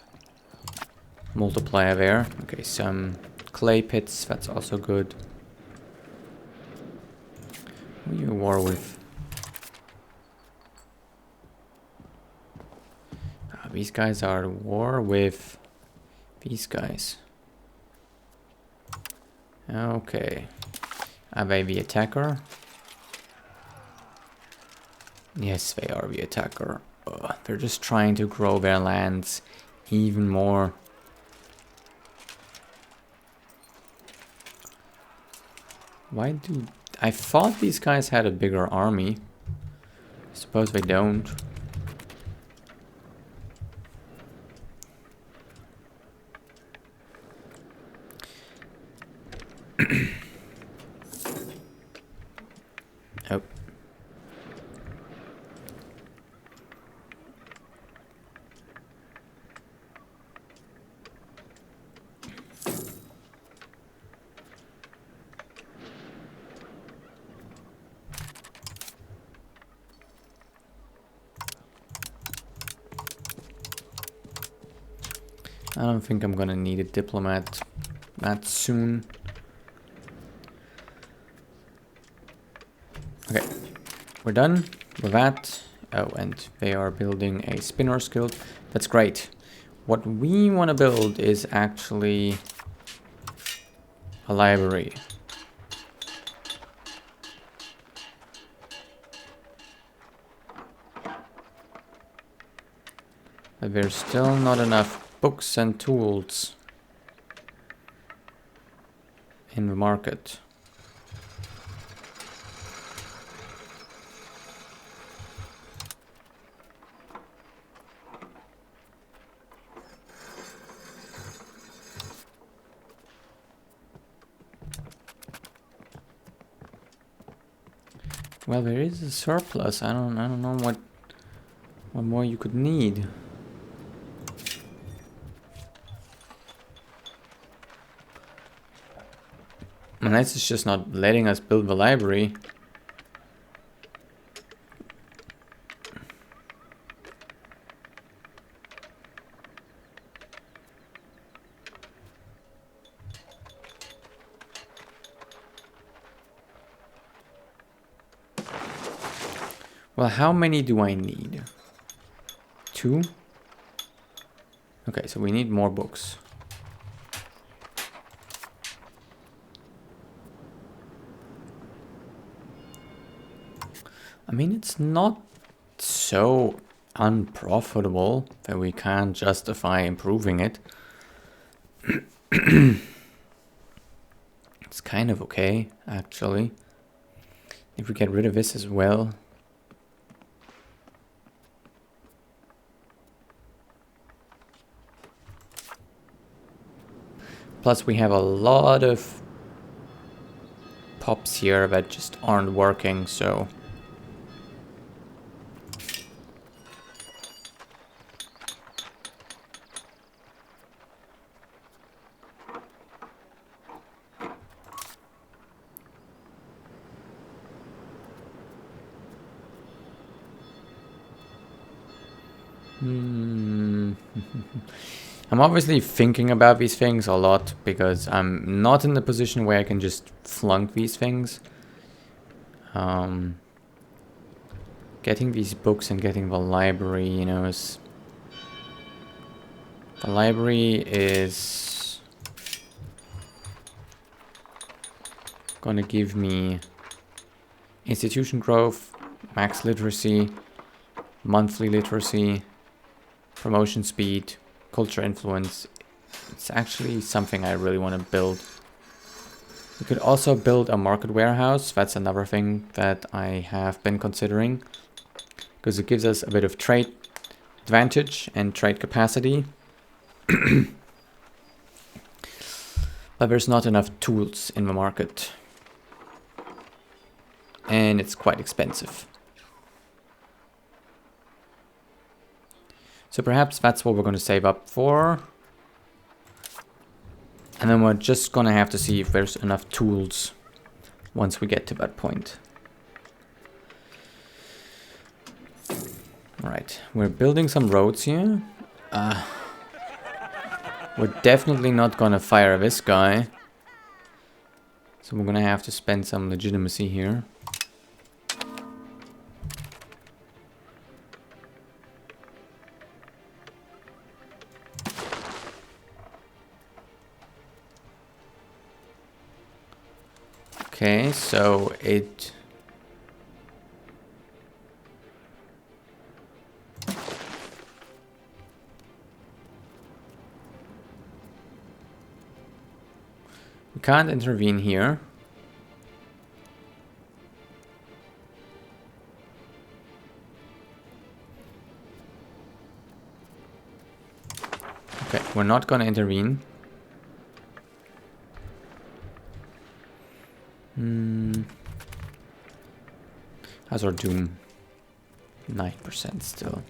multiplier there. Okay, some clay pits, that's also good. Who are you at war with? These guys are at war with these guys. Okay. Are they the attacker? Yes, they are the attacker. Ugh, they're just trying to grow their lands even more. Why do... I thought these guys had a bigger army. I suppose they don't. Oh. I don't think I'm gonna need a diplomat that soon. Okay, we're done with that. Oh, and they are building a spinner's guild. That's great. What we want to build is actually a library. But there's still not enough books and tools in the market. Well, there is a surplus. I don't know what more you could need. Unless it's just not letting us build the library. Well, how many do I need? 2? Okay, so we need more books. I mean, it's not so unprofitable that we can't justify improving it. It's kind of okay, actually. If we get rid of this as well. Plus we have a lot of pops here that just aren't working, so... I'm obviously thinking about these things a lot because I'm not in the position where I can just flunk these things. Getting these books and getting the library, you know, is... The library is gonna give me institution growth, max literacy, monthly literacy, promotion speed, culture influence. It's actually something I really want to build. We could also build a market warehouse. That's another thing that I have been considering, because it gives us a bit of trade advantage and trade capacity. But there's not enough tools in the market. And it's quite expensive. So perhaps that's what we're going to save up for. And then we're just going to have to see if there's enough tools once we get to that point. Alright, we're building some roads here. We're definitely not going to fire this guy. So we're going to have to spend some legitimacy here. Okay, so it... We can't intervene here. Okay, we're not gonna intervene. How's our doom? 9% still.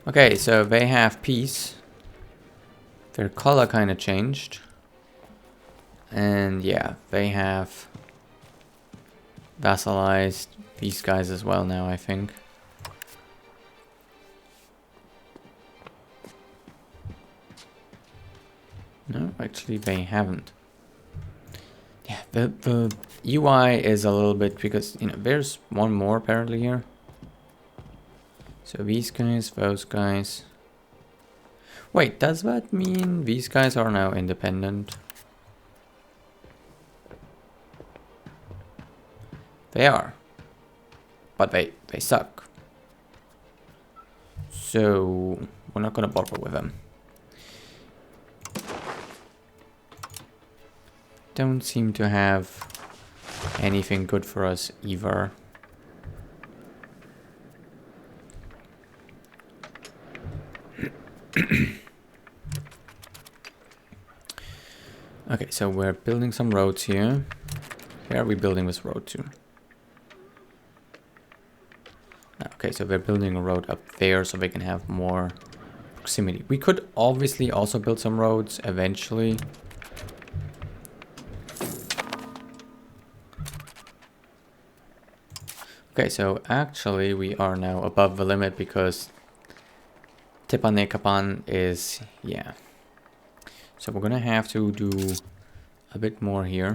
Okay, so they have peace. Their color kind of changed. And yeah, they have vassalized these guys as well now, I think. No, actually they haven't. Yeah, the UI is a little bit, because, you know, there's one more apparently here. So these guys, those guys. Wait, does that mean these guys are now independent? They are. But they suck. So we're not gonna bother with them. Don't seem to have anything good for us either. Okay, so we're building some roads here. Where are we building this road to? Okay, so we're building a road up there so we can have more proximity. We could obviously also build some roads eventually. Okay, so actually we are now above the limit because Tepanekapan is, yeah. So we're gonna have to do a bit more here.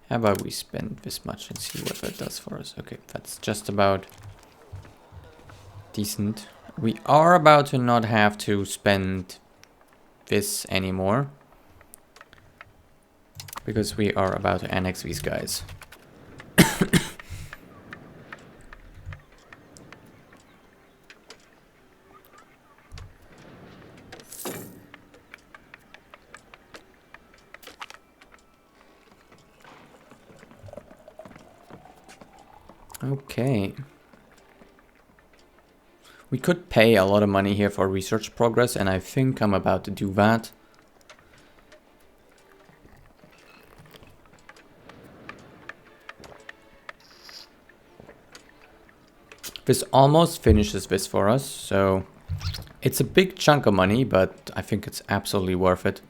How about we spend this much and see what that does for us? Okay, that's just about decent. We are about to not have to spend this anymore, because we are about to annex these guys. Okay. We could pay a lot of money here for research progress, and I think I'm about to do that. This almost finishes this for us, so it's a big chunk of money, but I think it's absolutely worth it.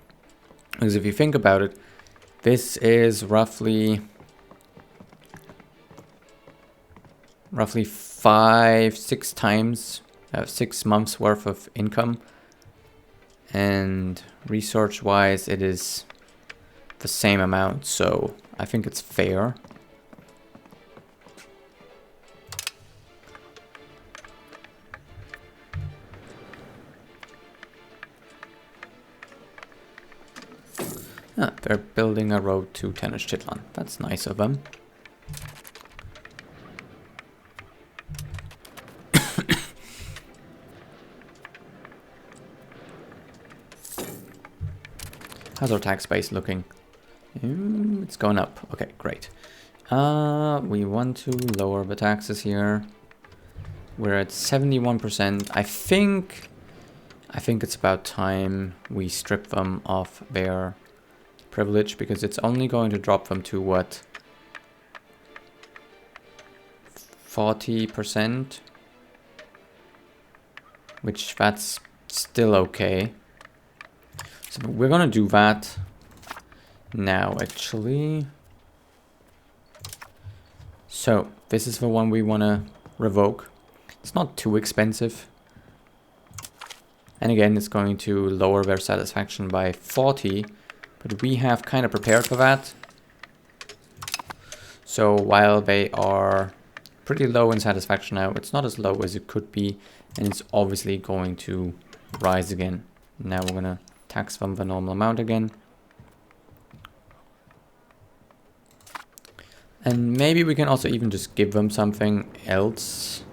Because if you think about it, this is roughly 5-6 times 6 months worth of income, and research wise it is the same amount, so I think it's fair. They're building a road to Tenochtitlan. That's nice of them. How's our tax base looking? It's going up. Okay, great. We want to lower the taxes here. We're at 71%. I think it's about time we strip them of their privilege, because it's only going to drop them to what? 40%? Which that's still okay. So we're gonna do that now, actually. So this is the one we wanna revoke. It's not too expensive. And again, it's going to lower their satisfaction by 40, but we have kind of prepared for that. So while they are pretty low in satisfaction now, it's not as low as it could be, and it's obviously going to rise again. Now we're gonna tax them the normal amount again. And maybe we can also even just give them something else.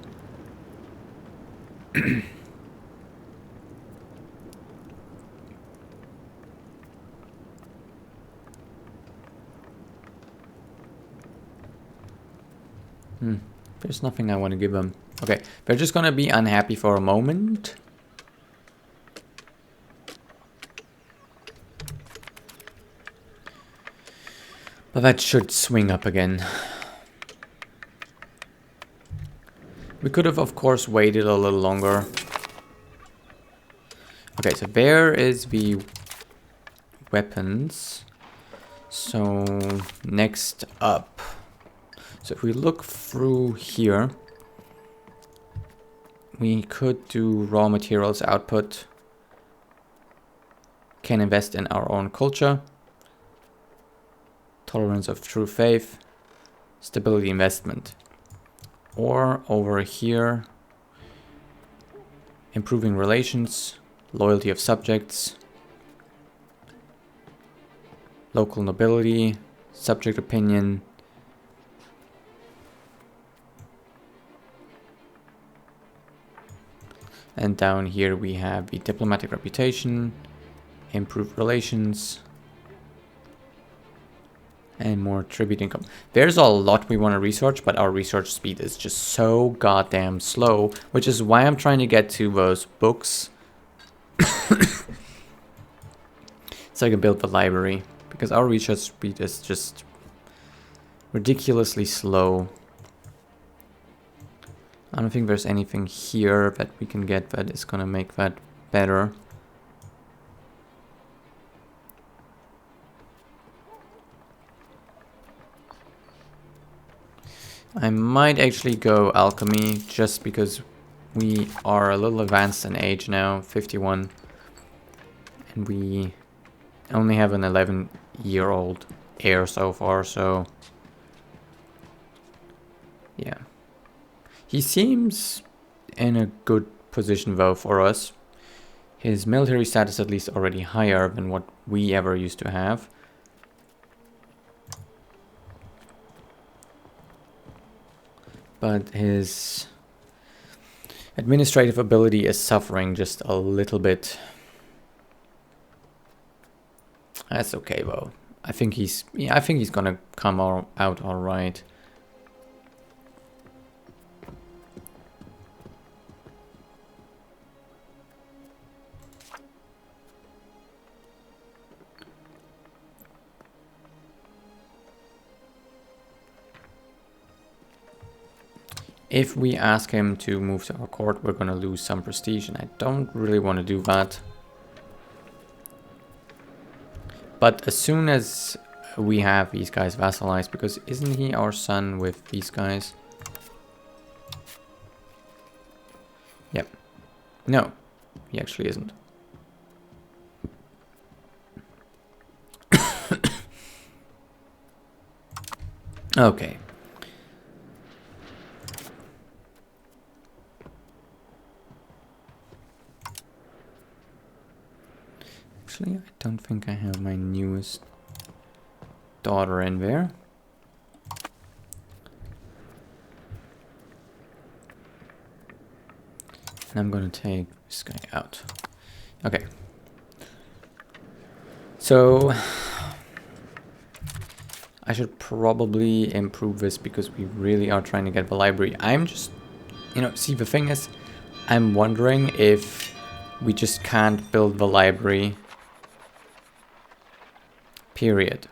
There's nothing I want to give them. Okay, they're just gonna be unhappy for a moment. But that should swing up again. We could have, of course, waited a little longer. Okay, so there is the weapons. So next up. So if we look through here, we could do raw materials output. Can invest in our own culture. Tolerance of true faith. Stability investment. Or over here, improving relations. Loyalty of subjects. Local nobility. Subject opinion. And down here we have the diplomatic reputation, improved relations, And more tribute income. There's a lot we want to research, but our research speed is just so goddamn slow, which is why I'm trying to get to those books so I can build the library, because our research speed is just ridiculously slow. I don't think there's anything here that we can get that is gonna make that better. I might actually go alchemy just because we are a little advanced in age now, 51, and we only have an 11-year-old heir so far, so yeah. He seems in a good position though for us. His military status at least already higher than what we ever used to have. But his administrative ability is suffering just a little bit. That's okay though. I think he's gonna come out all right. If we ask him to move to our court, we're gonna lose some prestige, and I don't really want to do that. But as soon as we have these guys vassalized, because isn't he our son with these guys? Yep. No, he actually isn't. Okay. Actually, I don't think I have my newest daughter in there. And I'm gonna take this guy out. Okay. So I should probably improve this because we really are trying to get the library. I'm just, see, the thing is, I'm wondering if we just can't build the library. Period.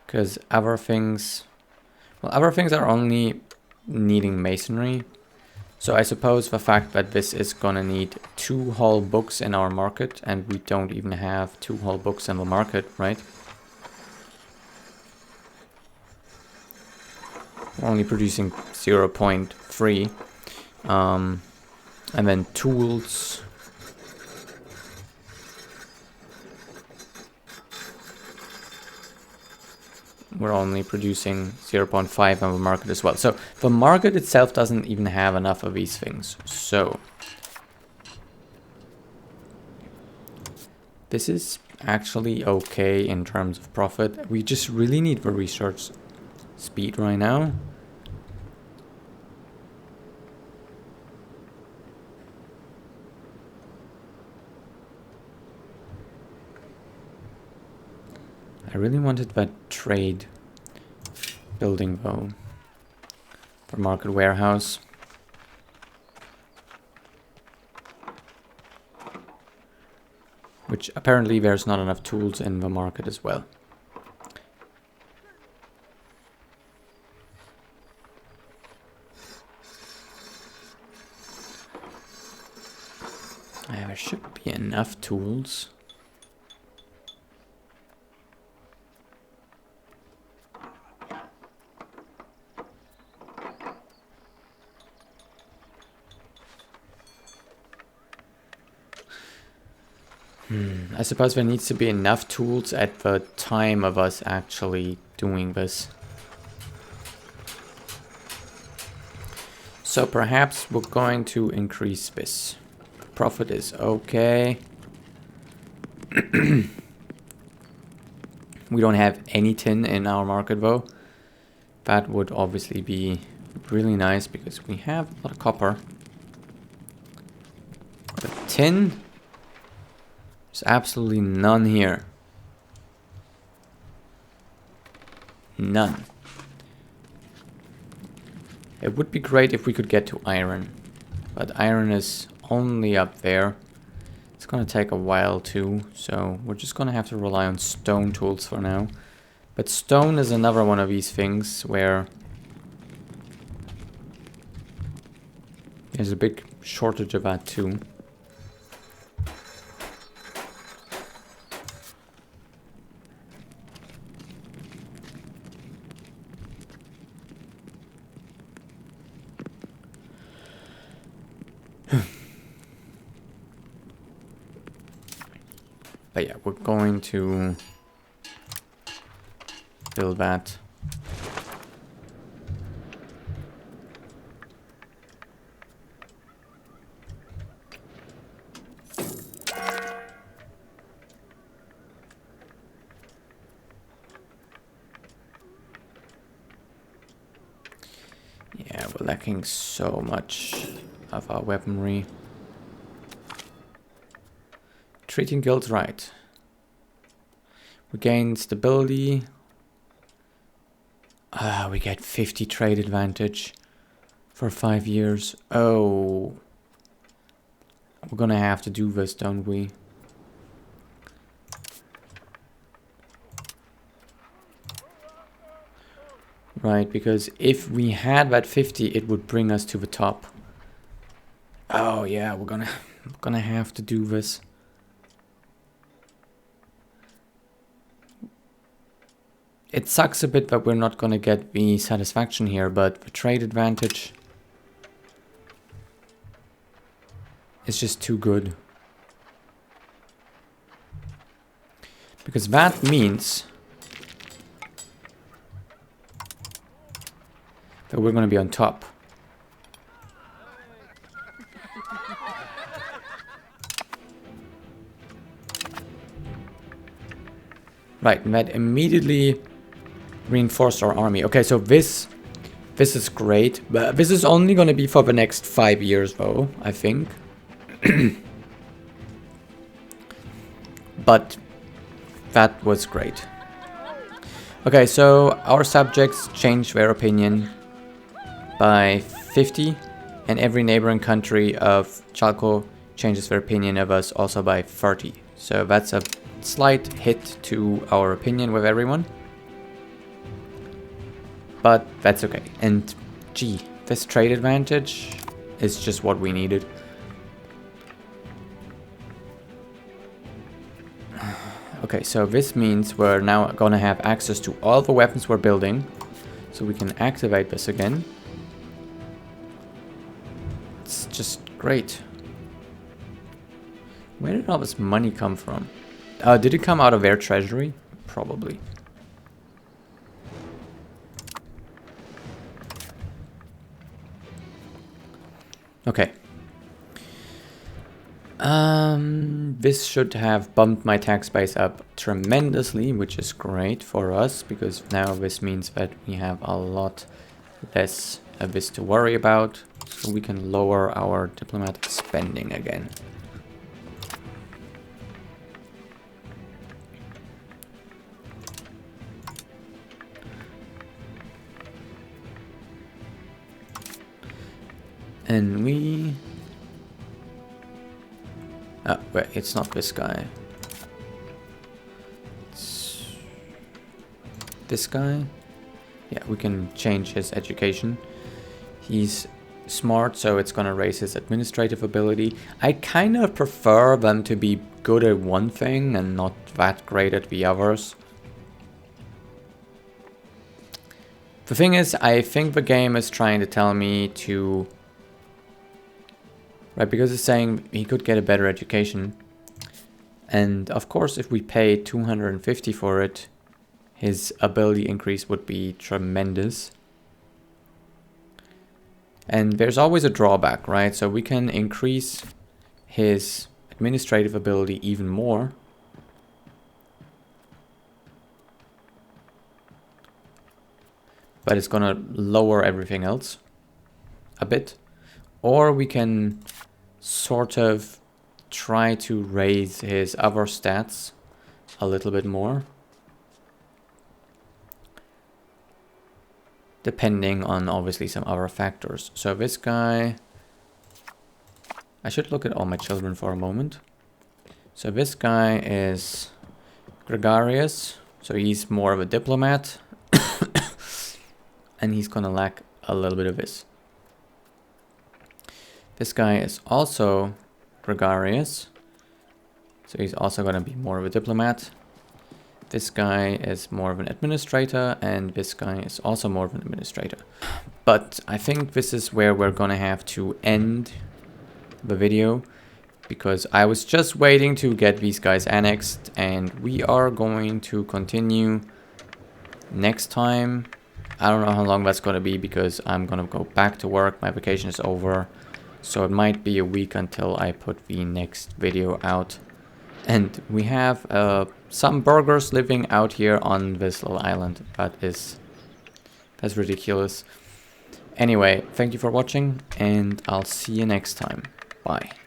Because other things are only needing masonry. So I suppose the fact that this is gonna need 2 whole books in our market, and we don't even have 2 whole books in the market, right? We're only producing 0.3. And then tools. We're only producing 0.5 on the market as well. So the market itself doesn't even have enough of these things. So this is actually okay in terms of profit. We just really need the research speed right now. I really wanted that trade building though for market warehouse. Which apparently there's not enough tools in the market as well. There should be enough tools. I suppose there needs to be enough tools at the time of us actually doing this. So perhaps we're going to increase this. The profit is okay. We don't have any tin in our market though. That would obviously be really nice because we have a lot of copper. But tin, there's absolutely none here. None. It would be great if we could get to iron. But iron is only up there. It's gonna take a while too, so we're just gonna have to rely on stone tools for now. But stone is another one of these things where there's a big shortage of that too. But yeah, we're going to build that. Yeah, we're lacking so much of our weaponry. Treating guilds right. We gain stability. We get 50 trade advantage for 5 years. Oh. We're gonna have to do this, don't we? Right, because if we had that 50, it would bring us to the top. Oh yeah, we're gonna have to do this. It sucks a bit that we're not gonna get the satisfaction here, but the trade advantage is just too good. Because that means that we're gonna be on top. Right, and that immediately reinforced our army. Okay, so this is great, but this is only going to be for the next 5 years though, I think. But that was great. Okay, so our subjects changed their opinion by 50, and every neighboring country of Chalco changes their opinion of us also by 30. So that's a slight hit to our opinion with everyone. But that's okay. And gee, this trade advantage is just what we needed. Okay, so this means we're now gonna have access to all the weapons we're building. So we can activate this again. It's just great. Where did all this money come from? Did it come out of their treasury? Probably. Okay. This should have bumped my tax base up tremendously, which is great for us, because now this means that we have a lot less of this to worry about, so we can lower our diplomatic spending again. And we... Oh, wait, it's not this guy. It's this guy. Yeah, we can change his education. He's smart, so it's gonna raise his administrative ability. I kind of prefer them to be good at one thing and not that great at the others. The thing is, I think the game is trying to tell me to... Right, because it's saying he could get a better education. And of course, if we pay 250 for it, his ability increase would be tremendous. And there's always a drawback, right? So we can increase his administrative ability even more. but it's gonna lower everything else a bit. Or we can sort of try to raise his other stats a little bit more, depending on obviously some other factors. So this guy, I should look at all my children for a moment. So this guy is gregarious, so he's more of a diplomat, and he's gonna lack a little bit of this. This guy is also gregarious, so he's also gonna be more of a diplomat. This guy is more of an administrator, and this guy is also more of an administrator. But I think this is where we're gonna have to end the video, because I was just waiting to get these guys annexed, and we are going to continue next time. I don't know how long that's gonna be, because I'm gonna go back to work. My vacation is over, so it might be a week until I put the next video out. And we have some burgers living out here on this little island. That's ridiculous. Anyway, thank you for watching, and I'll see you next time. Bye.